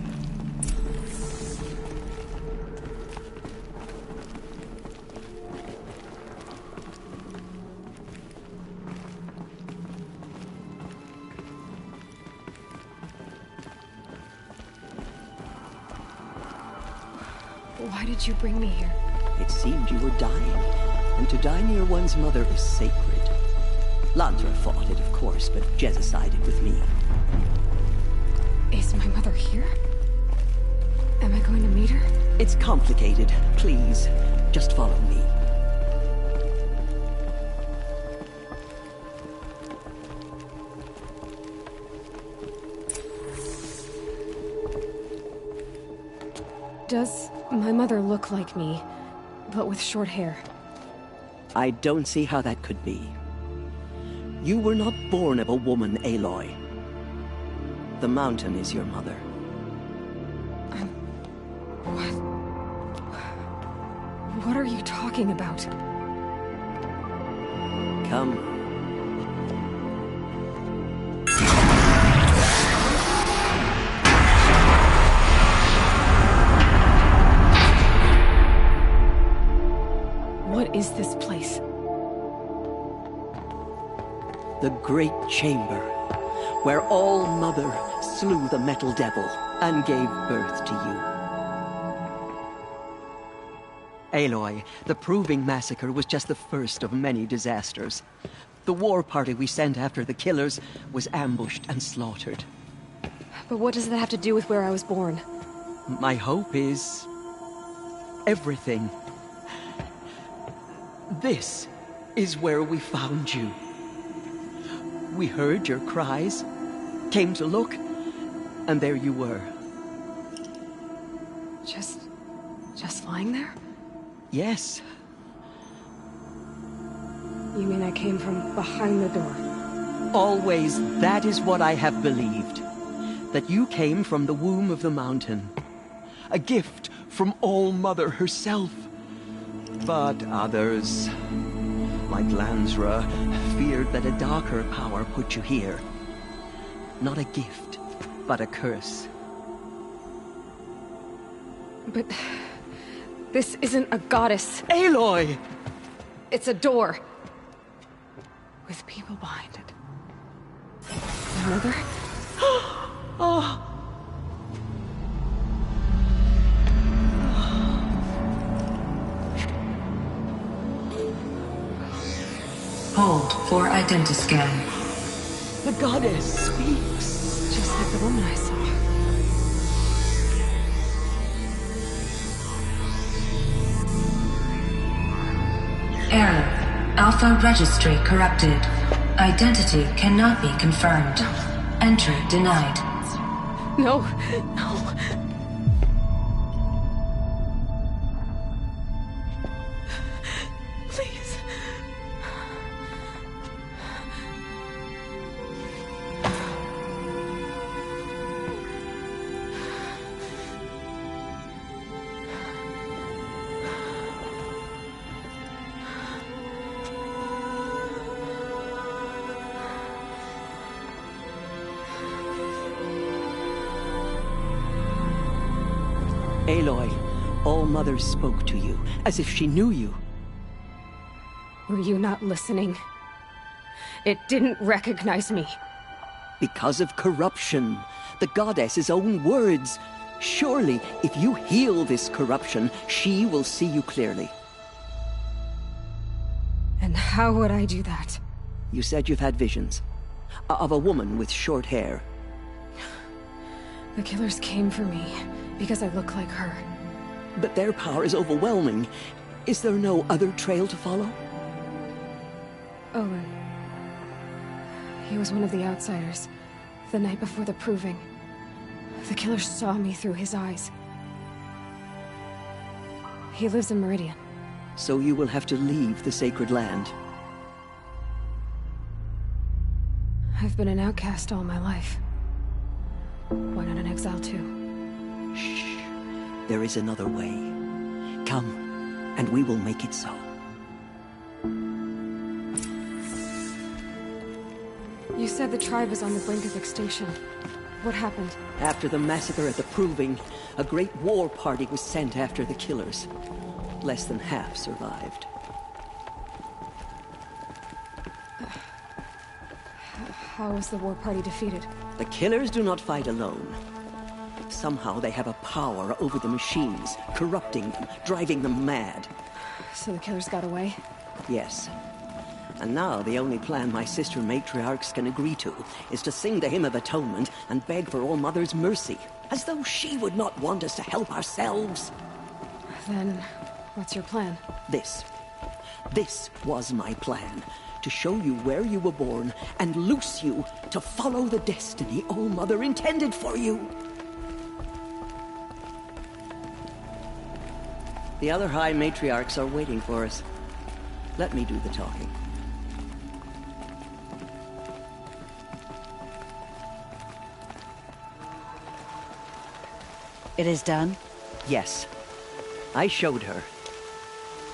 Why did you bring me here? It seemed you were dying, and to die near one's mother is sacred. Lantra fought it, of course, but Jezza sided with me. Is my mother here? Am I going to meet her? It's complicated. Please, just follow me. Does my mother look like me, but with short hair? I don't see how that could be. You were not born of a woman, Aloy. The mountain is your mother. What? What are you talking about? Come. What is this place? The Great Chamber, where All-Mother slew the Metal Devil and gave birth to you. Aloy, the Proving Massacre was just the first of many disasters. The war party we sent after the killers was ambushed and slaughtered. But what does that have to do with where I was born? My hope is... everything. This is where we found you. We heard your cries, came to look, and there you were. Just lying there? Yes. You mean I came from behind the door? Always, that is what I have believed. That you came from the womb of the mountain. A gift from All-Mother herself. But others, like Lansra, feared that a darker power put you here. Not a gift, but a curse. But... this isn't a goddess. Aloy! It's a door. With people behind it. My mother? Oh! Hold for identiscan. The goddess speaks. Just like the woman I saw. Error. Alpha registry corrupted. Identity cannot be confirmed. Entry denied. No, no. Please. Aloy, All-Mother spoke to you, as if she knew you. Were you not listening? It didn't recognize me. Because of corruption. The goddess's own words. Surely, if you heal this corruption, she will see you clearly. And how would I do that? You said you've had visions. Of a woman with short hair. The killers came for me, because I look like her. But their power is overwhelming. Is there no other trail to follow? Owen. He was one of the outsiders. The night before the proving. The killer saw me through his eyes. He lives in Meridian. So you will have to leave the sacred land. I've been an outcast all my life. Why not an exile too? Shh. There is another way. Come, and we will make it so. You said the tribe is on the brink of extinction. What happened? After the massacre at the Proving, a great war party was sent after the killers. Less than half survived. How was the war party defeated? The killers do not fight alone. Somehow they have a power over the machines, corrupting them, driving them mad. So the killers got away? Yes. And now the only plan my sister matriarchs can agree to is to sing the Hymn of Atonement and beg for All-Mother's mercy. As though she would not want us to help ourselves. Then, what's your plan? This was my plan. To show you where you were born and loose you to follow the destiny All-Mother intended for you. The other High Matriarchs are waiting for us. Let me do the talking. It is done? Yes. I showed her.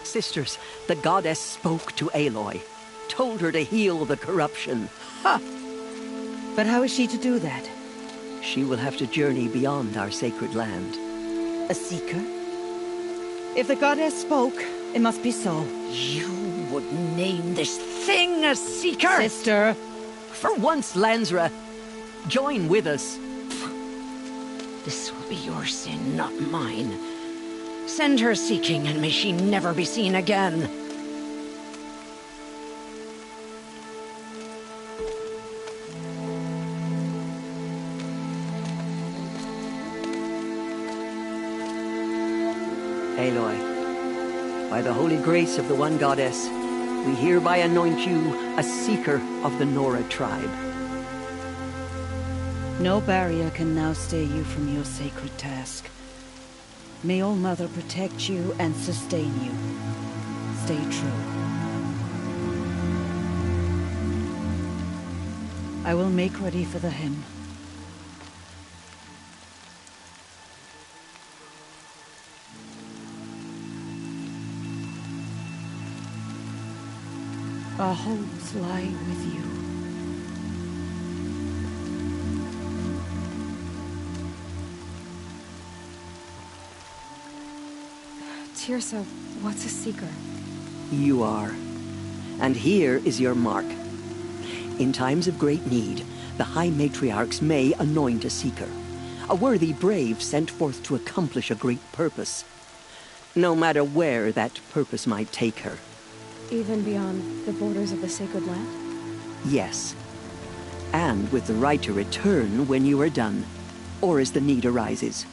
Sisters, the goddess spoke to Aloy. Told her to heal the corruption. Ha! But how is she to do that? She will have to journey beyond our sacred land. A seeker? If the goddess spoke, it must be so. You would name this thing a seeker? Sister! For once, Lansra, join with us. This will be your sin, not mine. Send her seeking, and may she never be seen again. Aloy, by the holy grace of the One Goddess, we hereby anoint you a Seeker of the Nora tribe. No barrier can now stay you from your sacred task. May All Mother protect you and sustain you. Stay true. I will make ready for the hymn. Our homes lie with you. Teersa, what's a Seeker? You are. And here is your mark. In times of great need, the High Matriarchs may anoint a Seeker. A worthy brave sent forth to accomplish a great purpose. No matter where that purpose might take her. Even beyond the borders of the Sacred Land? Yes. And with the right to return when you are done, or as the need arises.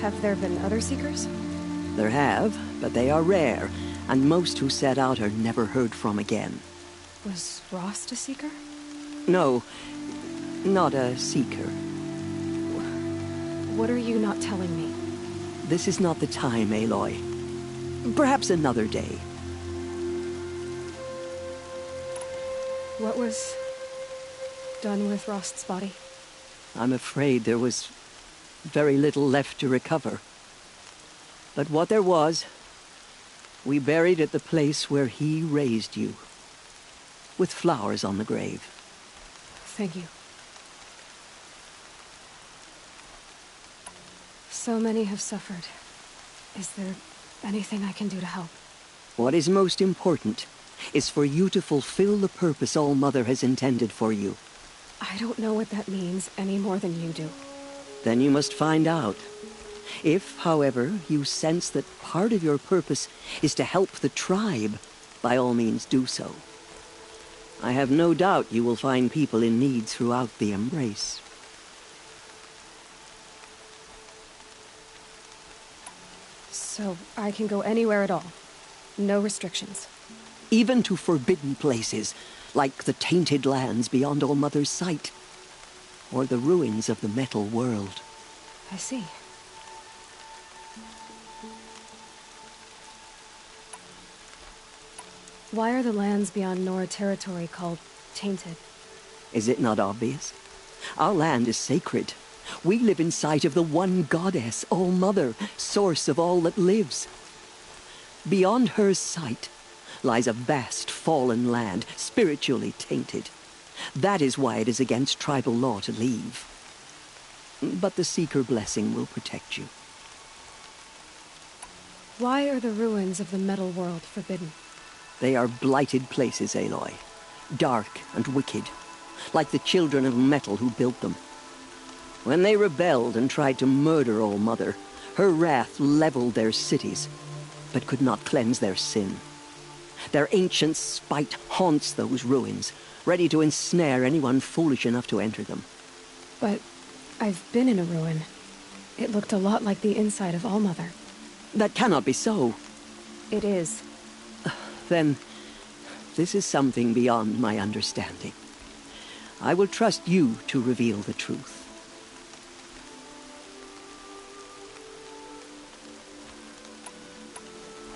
Have there been other Seekers? There have, but they are rare, and most who set out are never heard from again. Was Rost a Seeker? No, not a Seeker. What are you not telling me? This is not the time, Aloy. Perhaps another day. What was done with Rost's body? I'm afraid there was very little left to recover. But what there was, we buried at the place where he raised you, with flowers on the grave. Thank you. So many have suffered. Is there anything I can do to help? What is most important is for you to fulfill the purpose All Mother has intended for you. I don't know what that means any more than you do. Then you must find out. If, however, you sense that part of your purpose is to help the tribe, by all means do so. I have no doubt you will find people in need throughout the Embrace. So I can go anywhere at all? No restrictions? Even to forbidden places, like the tainted lands beyond All Mother's sight. Or the ruins of the Metal World. I see. Why are the lands beyond Nora territory called tainted? Is it not obvious? Our land is sacred. We live in sight of the One Goddess, All Mother, source of all that lives. Beyond her sight lies a vast fallen land, spiritually tainted. That is why it is against tribal law to leave. But the Seeker blessing will protect you. Why are the ruins of the Metal World forbidden? They are blighted places, Aloy. Dark and wicked, like the children of metal who built them. When they rebelled and tried to murder All Mother, her wrath leveled their cities, but could not cleanse their sin. Their ancient spite haunts those ruins, ready to ensnare anyone foolish enough to enter them. But I've been in a ruin. It looked a lot like the inside of All Mother. That cannot be so. It is. Then, this is something beyond my understanding. I will trust you to reveal the truth.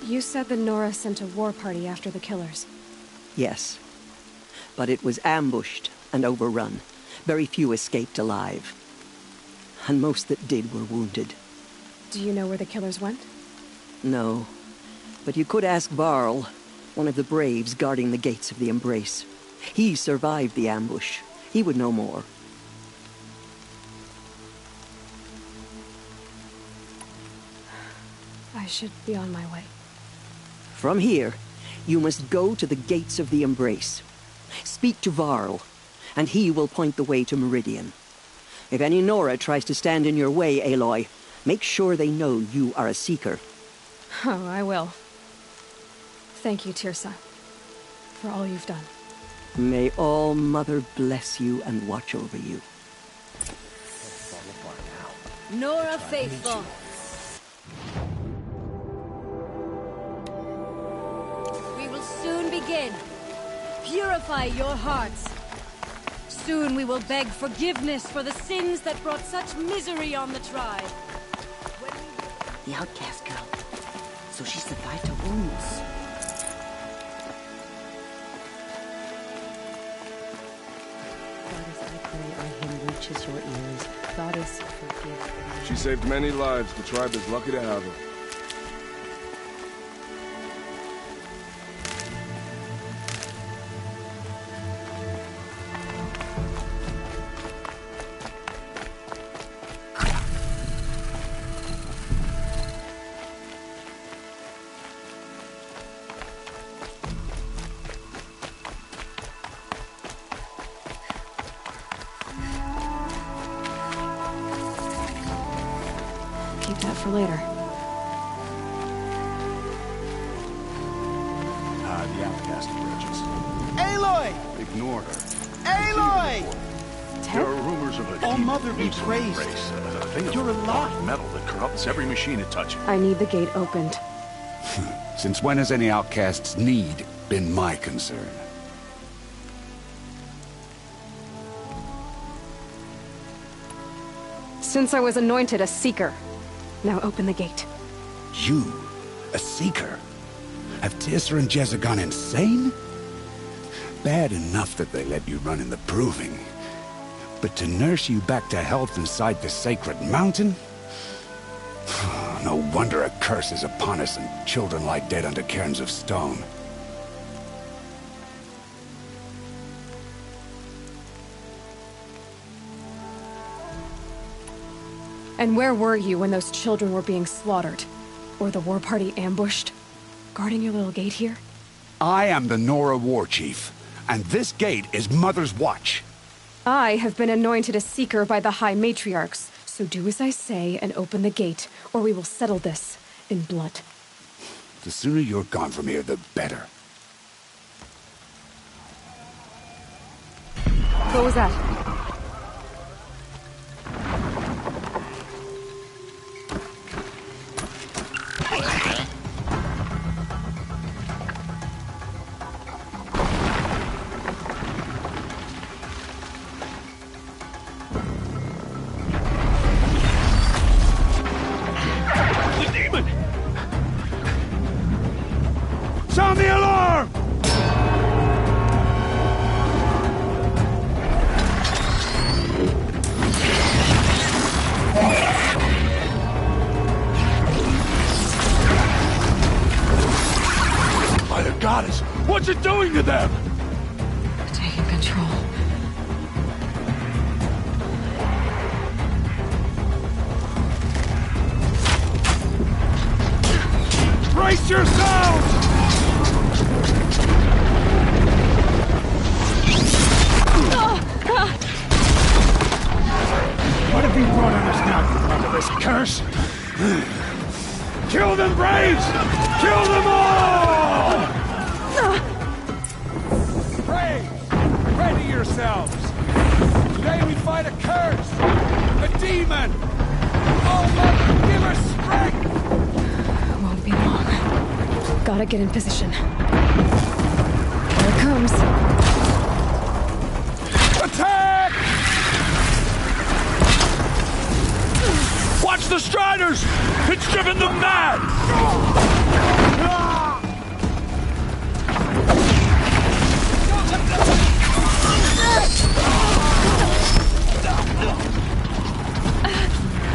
You said the Nora sent a war party after the killers. Yes. But it was ambushed and overrun. Very few escaped alive. And most that did were wounded. Do you know where the killers went? No. But you could ask Varl, one of the braves guarding the gates of the Embrace. He survived the ambush. He would know more. I should be on my way. From here, you must go to the gates of the Embrace. Speak to Varl, and he will point the way to Meridian. If any Nora tries to stand in your way, Aloy, make sure they know you are a Seeker. Oh, I will. Thank you, Teersa. for all you've done. May All Mother bless you and watch over you. Nora Faithful. We will soon begin. Purify your hearts. Soon we will beg forgiveness for the sins that brought such misery on the tribe. The outcast girl. So she survived her wounds. Goddess, I pray our hymn reaches your ears. Goddess, forgive. She saved many lives. The tribe is lucky to have her. Keep that for later. The outcast wretches. Aloy! Ignore her. Aloy! There are rumors of a All deep Mother be mutant praised. race, a thing You're of alive. metal that corrupts every machine it touches. I need the gate opened. Since when has any outcast's need been my concern? Since I was anointed a Seeker. Now open the gate. You, a Seeker? Have Teersa and Jezza gone insane? Bad enough that they let you run in the Proving. But to nurse you back to health inside the Sacred Mountain? No wonder a curse is upon us and children lie dead under cairns of stone. And where were you when those children were being slaughtered? Or the war party ambushed? Guarding your little gate here? I am the Nora War Chief, and this gate is Mother's watch. I have been anointed a Seeker by the High Matriarchs, so do as I say and open the gate, or we will settle this in blood. The sooner you're gone from here, the better. What was that? Sound the alarm! By the goddess, what's it doing to them? Taking control. Brace yourselves! What have you brought on us now, you motherless curse? Kill them, Braves! Kill them all! Braves, ready yourselves. Today we fight a curse, a demon. Oh, Mother, give us strength. Won't be long. Gotta get in position. Here it comes. Attack! Watch the Striders! It's driven them mad!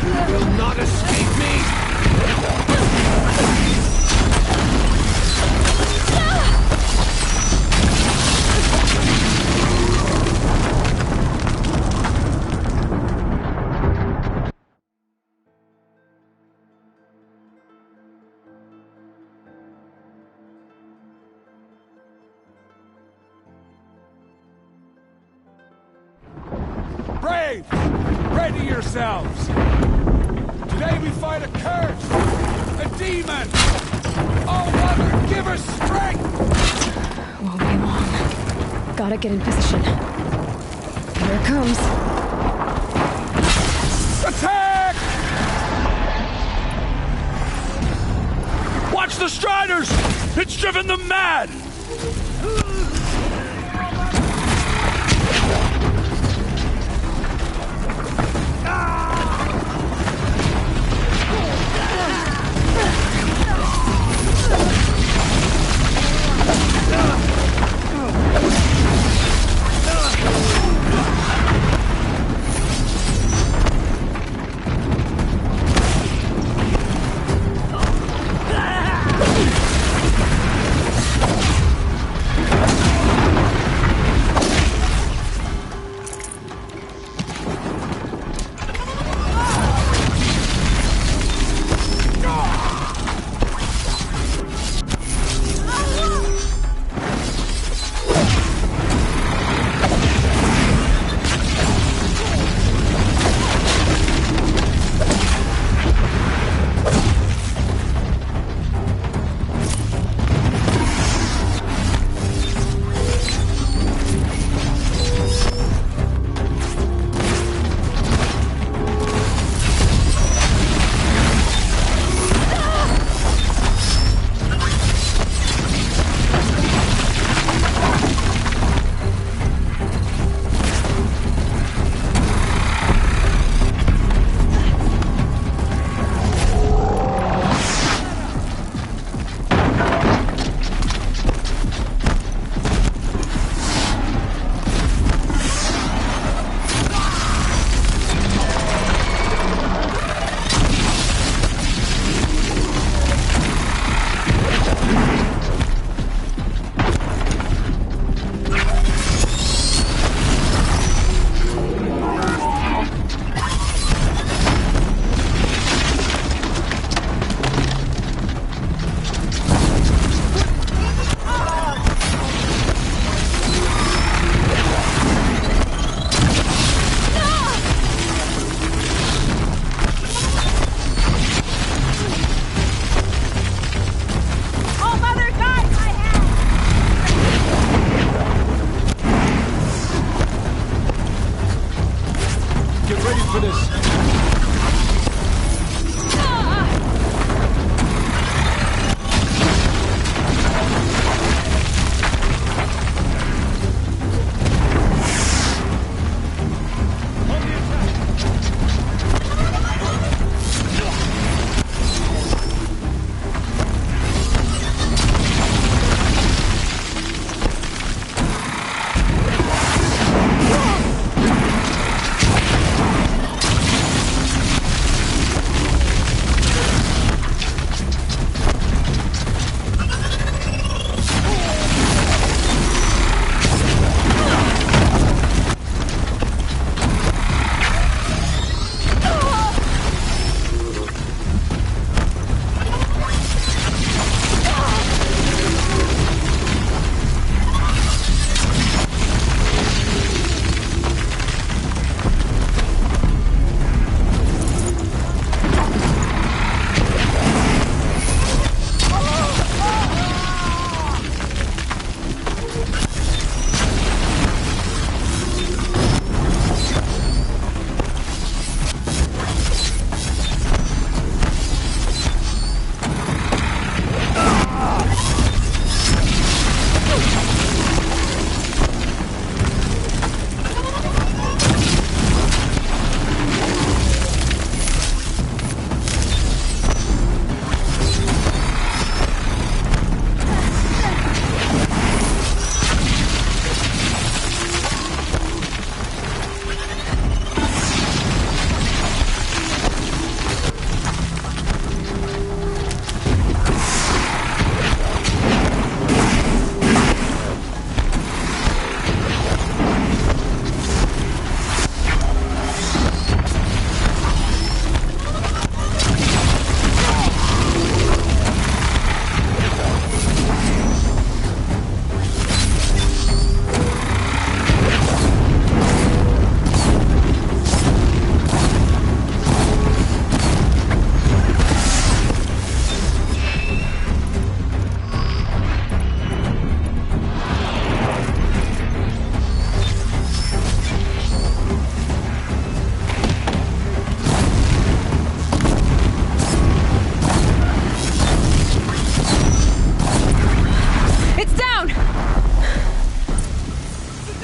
You will not escape me! Braves, ready yourselves. Today we fight a curse, a demon. Oh, Mother, give us strength. Won't be long. Gotta get in position. Here it comes. Attack! Watch the Striders! It's driven them mad!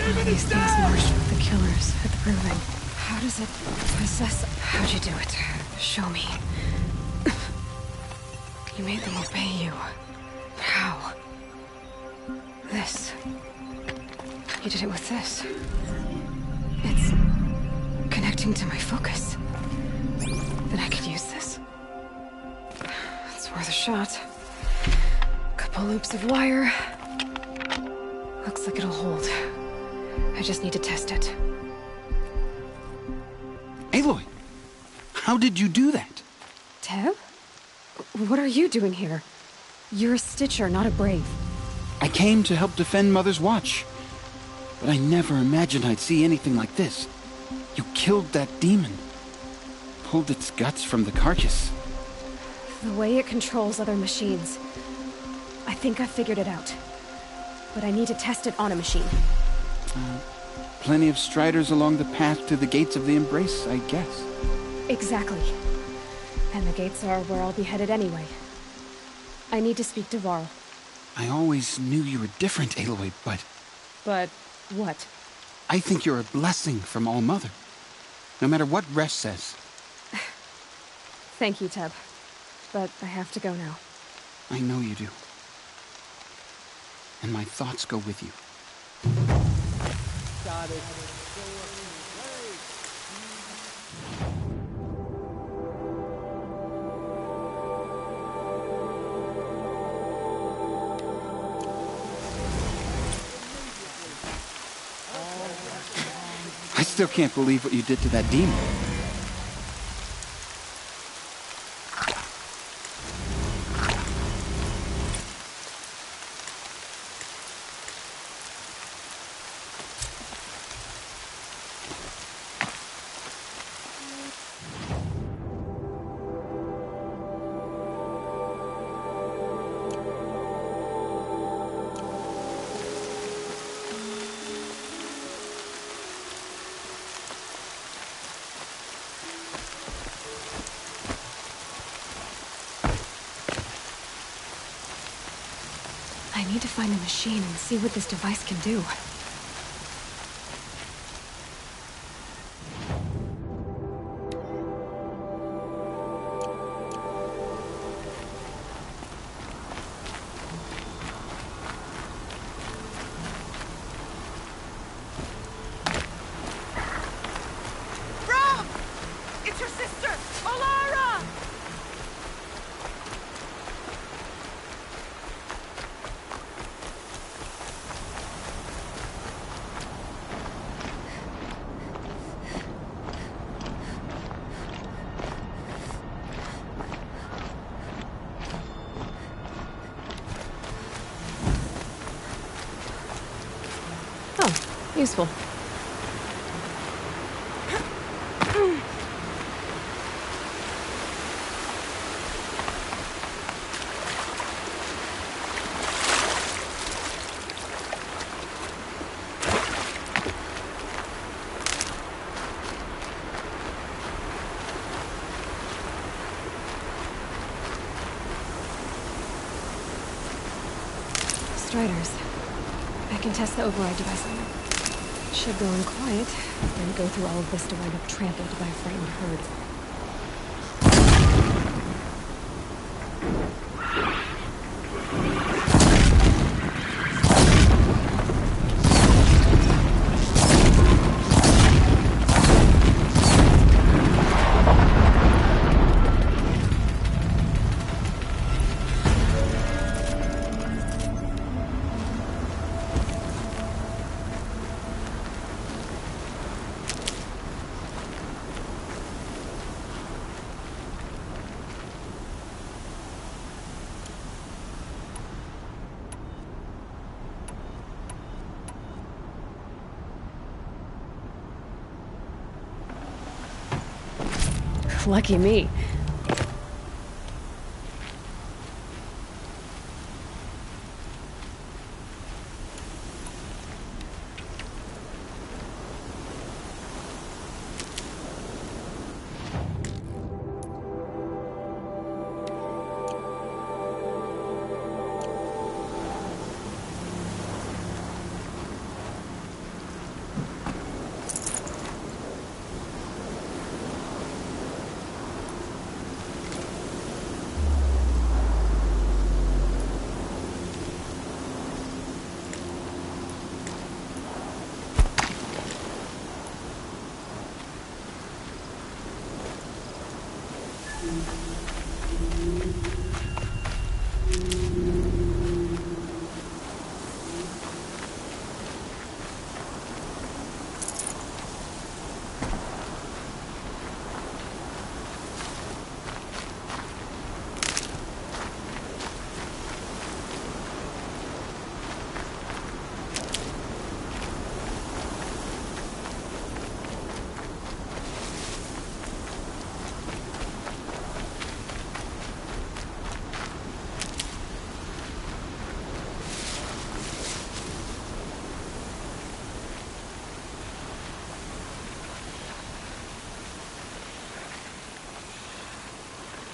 All these things marched with the killers at the proving. How does it possess... How'd you do it? Show me. You made them obey you. How? This. You did it with this. It's connecting to my focus. Then I could use this. It's worth a shot. Couple loops of wire. Looks like it'll hold. I just need to test it. Aloy, how did you do that? Teb? What are you doing here? You're a Stitcher, not a Brave. I came to help defend Mother's Watch. But I never imagined I'd see anything like this. You killed that demon. Pulled its guts from the carcass. The way it controls other machines. I think I figured it out. But I need to test it on a machine. Plenty of striders along the path to the gates of the Embrace, I guess. Exactly. And the gates are where I'll be headed anyway. I need to speak to Varl. I always knew you were different, Aloy, but... But what? I think you're a blessing from All-Mother. No matter what Resh says. Thank you, Teb. But I have to go now. I know you do. And my thoughts go with you. Got it. I still can't believe what you did to that demon. I need to find a machine and see what this device can do. Rob! It's your sister, Alara! Useful. Striders. I can test the override device on them. Should go in quiet, then go through all of this to wind up trampled by a frightened herd. Lucky me.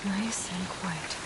Nice and quiet.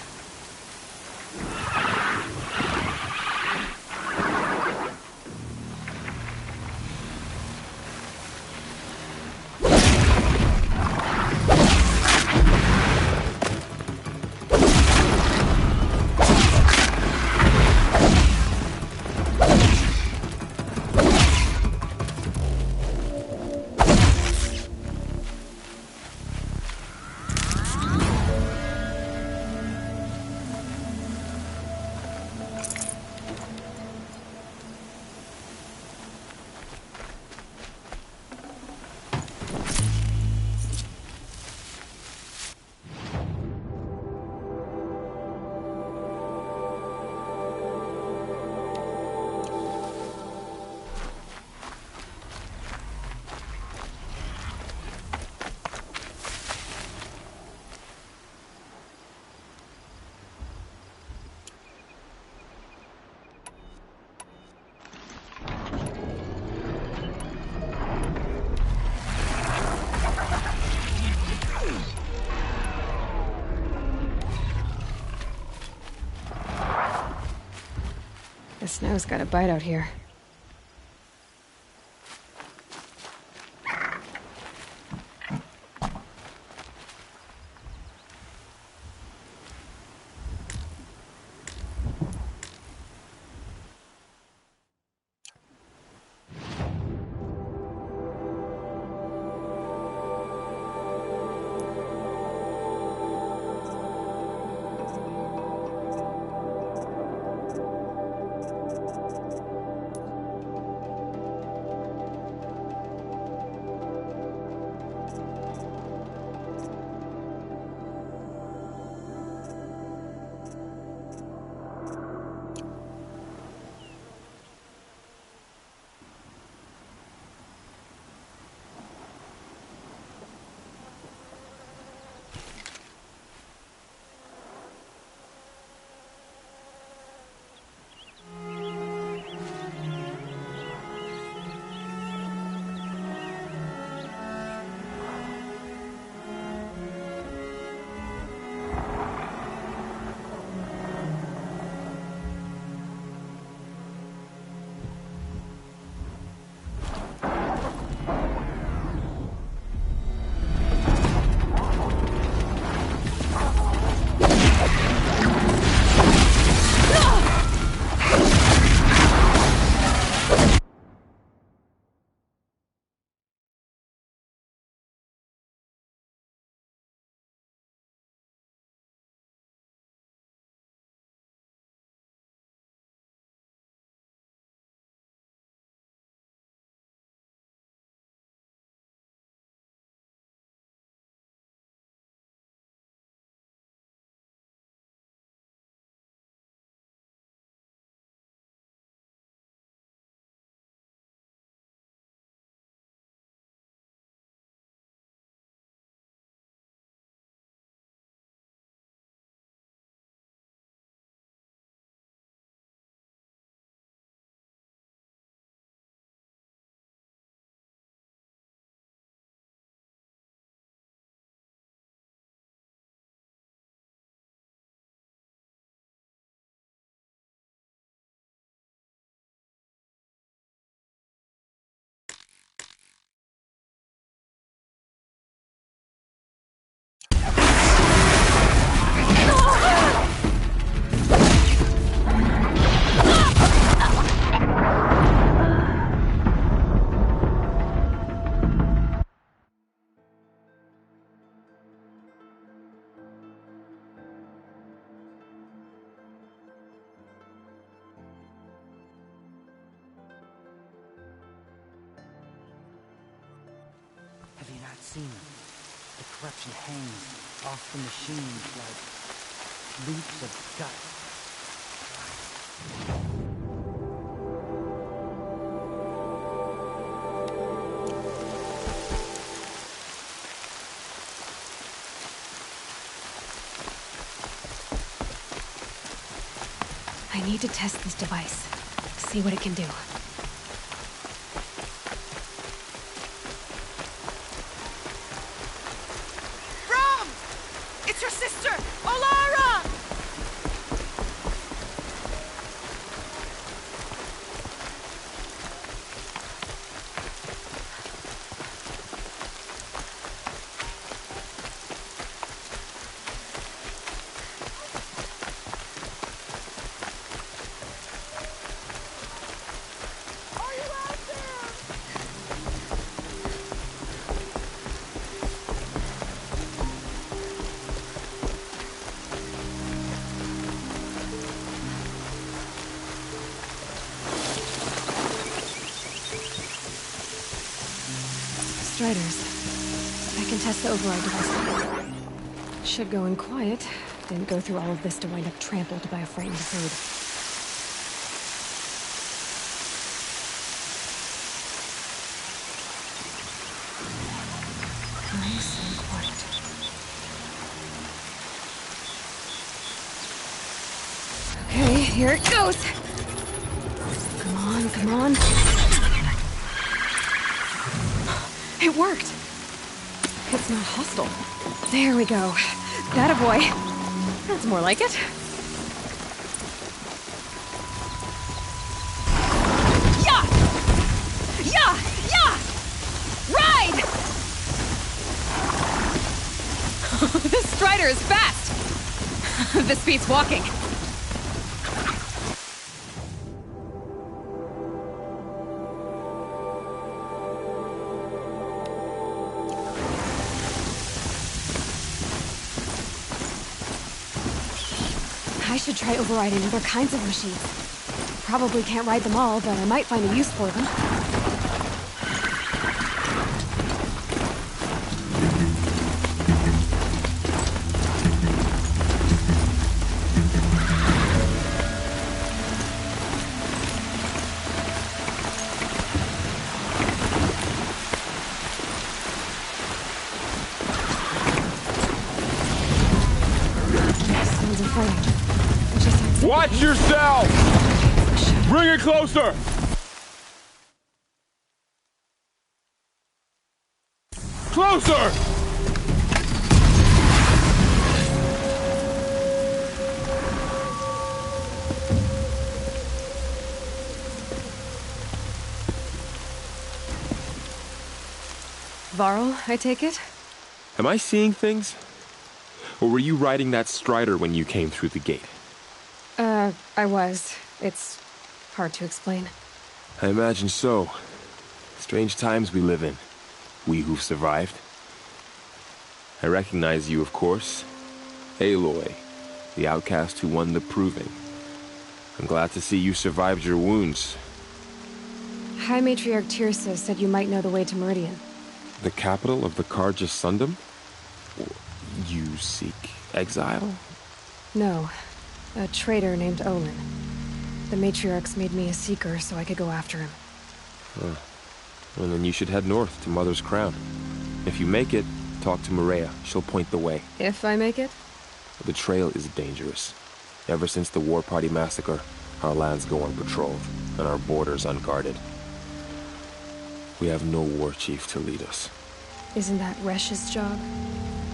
The snow's got a bite out here. Have you not seen them? The corruption hangs off the machines like loops of gut. I need to test this device. See what it can do. Rom! It's your sister, Olara! Striders. I can test the override device. Should go in quiet. Didn't go through all of this to wind up trampled by a frightened herd. Nice and quiet. Okay, here it goes! Come on, come on. It worked! It's not hostile. There we go. That a boy. That's more like it. Yeah! Yeah! Yeah! Ride! This Strider is fast! This beats walking. I should try overriding other kinds of machines. Probably can't ride them all, but I might find a use for them. Sounds of fighting. Watch yourself! Bring it closer! Closer! Varl, I take it? Am I seeing things? Or were you riding that Strider when you came through the gate? I was. It's hard to explain. I imagine so. Strange times we live in. We who've survived. I recognize you, of course. Aloy, the outcast who won the Proving. I'm glad to see you survived your wounds. High Matriarch Tirsa said you might know the way to Meridian. The capital of the Carja Sundom? You seek exile? No. A traitor named Olin. The Matriarchs made me a seeker so I could go after him. Huh. Well, then you should head north to Mother's Crown. If you make it, talk to Maria. She'll point the way. If I make it? The trail is dangerous. Ever since the War Party massacre, our lands go unpatrolled, and our borders unguarded. We have no war chief to lead us. Isn't that Resh's job?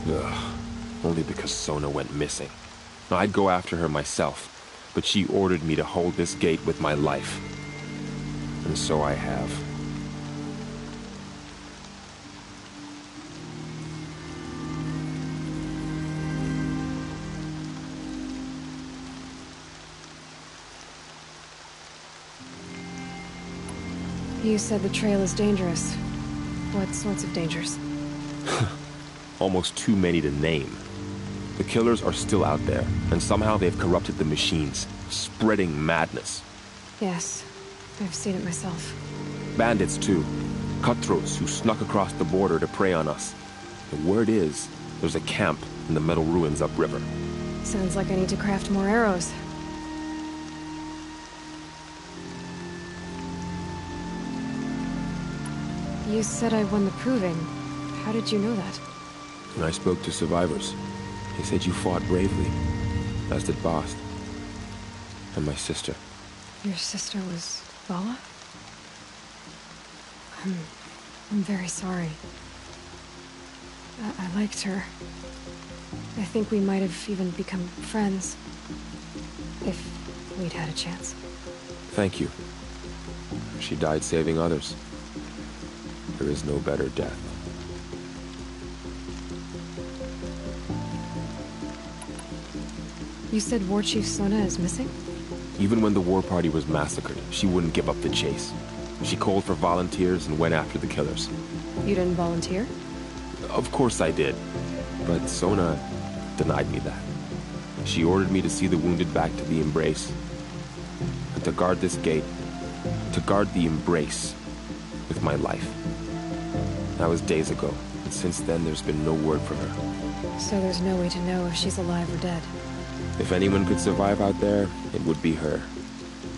Ugh. Only because Sona went missing. Now, I'd go after her myself, but she ordered me to hold this gate with my life. And so I have. You said the trail is dangerous. What sorts of dangers? Almost too many to name. The killers are still out there, and somehow they've corrupted the machines, spreading madness. Yes, I've seen it myself. Bandits, too. Cutthroats who snuck across the border to prey on us. The word is, there's a camp in the metal ruins upriver. Sounds like I need to craft more arrows. You said I won the proving. How did you know that? When I spoke to survivors, they said you fought bravely, as did Bast. And my sister. Your sister was Vala? I'm very sorry. I liked her. I think we might have even become friends. If we'd had a chance. Thank you. She died saving others. There is no better death. You said War Chief Sona is missing? Even when the war party was massacred, she wouldn't give up the chase. She called for volunteers and went after the killers. You didn't volunteer? Of course I did. But Sona denied me that. She ordered me to see the wounded back to the Embrace. And to guard this gate. To guard the Embrace. With my life. That was days ago. And since then, there's been no word from her. So there's no way to know if she's alive or dead. If anyone could survive out there, it would be her.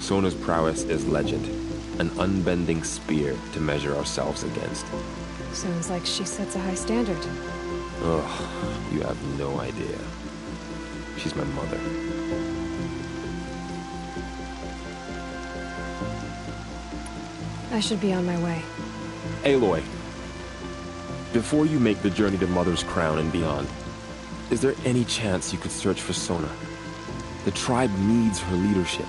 Sona's prowess is legend. An unbending spear to measure ourselves against. Sounds like she sets a high standard. Ugh, you have no idea. She's my mother. I should be on my way. Aloy, before you make the journey to Mother's Crown and beyond, is there any chance you could search for Sona? The tribe needs her leadership.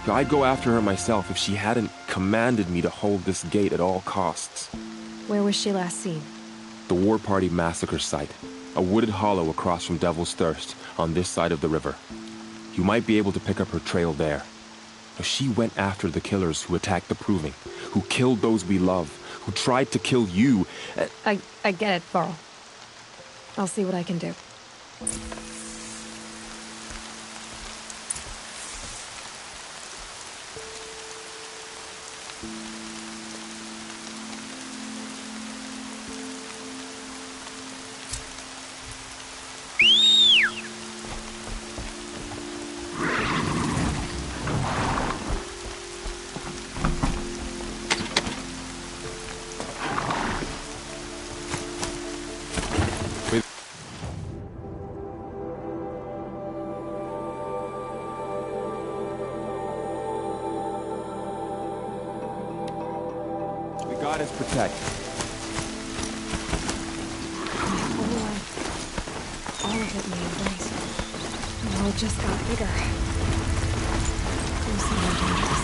I'd go after her myself if she hadn't commanded me to hold this gate at all costs. Where was she last seen? The War Party massacre site. A wooded hollow across from Devil's Thirst, on this side of the river. You might be able to pick up her trail there. She went after the killers who attacked the Proving, who killed those we love, who tried to kill you. I get it, Varl. I'll see what I can do. Goddess protect. My whole life, all of it in the Embrace. It all just got bigger. Closer and dangerous.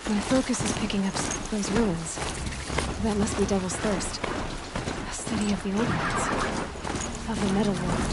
My focus is picking up those ruins. That must be Devil's Thirst. A study of the old ones. Of the metal world.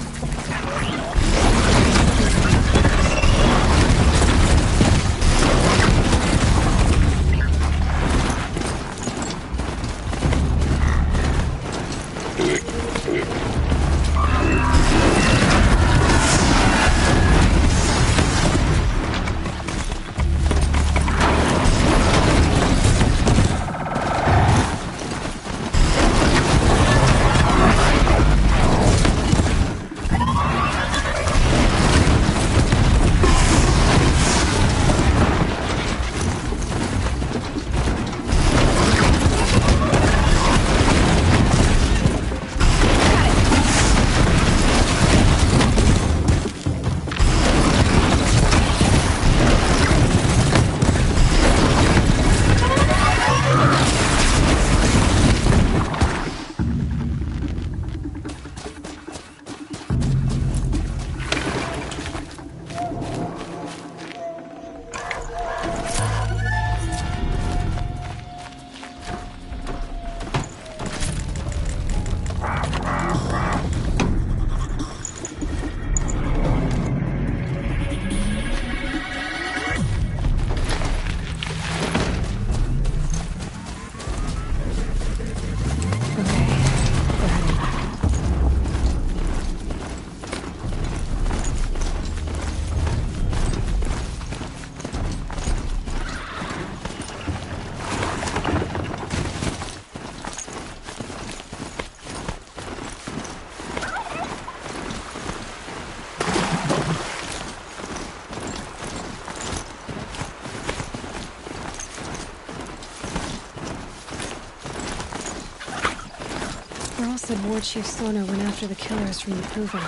said War Chief Sono went after the killers from the Proving.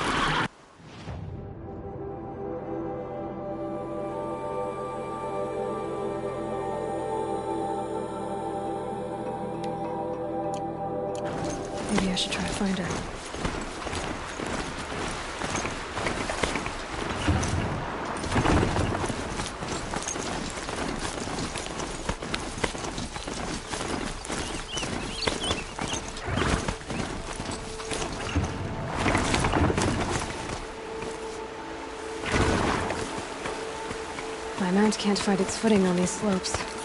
Maybe I should try to find her. My mount can't find its footing on these slopes.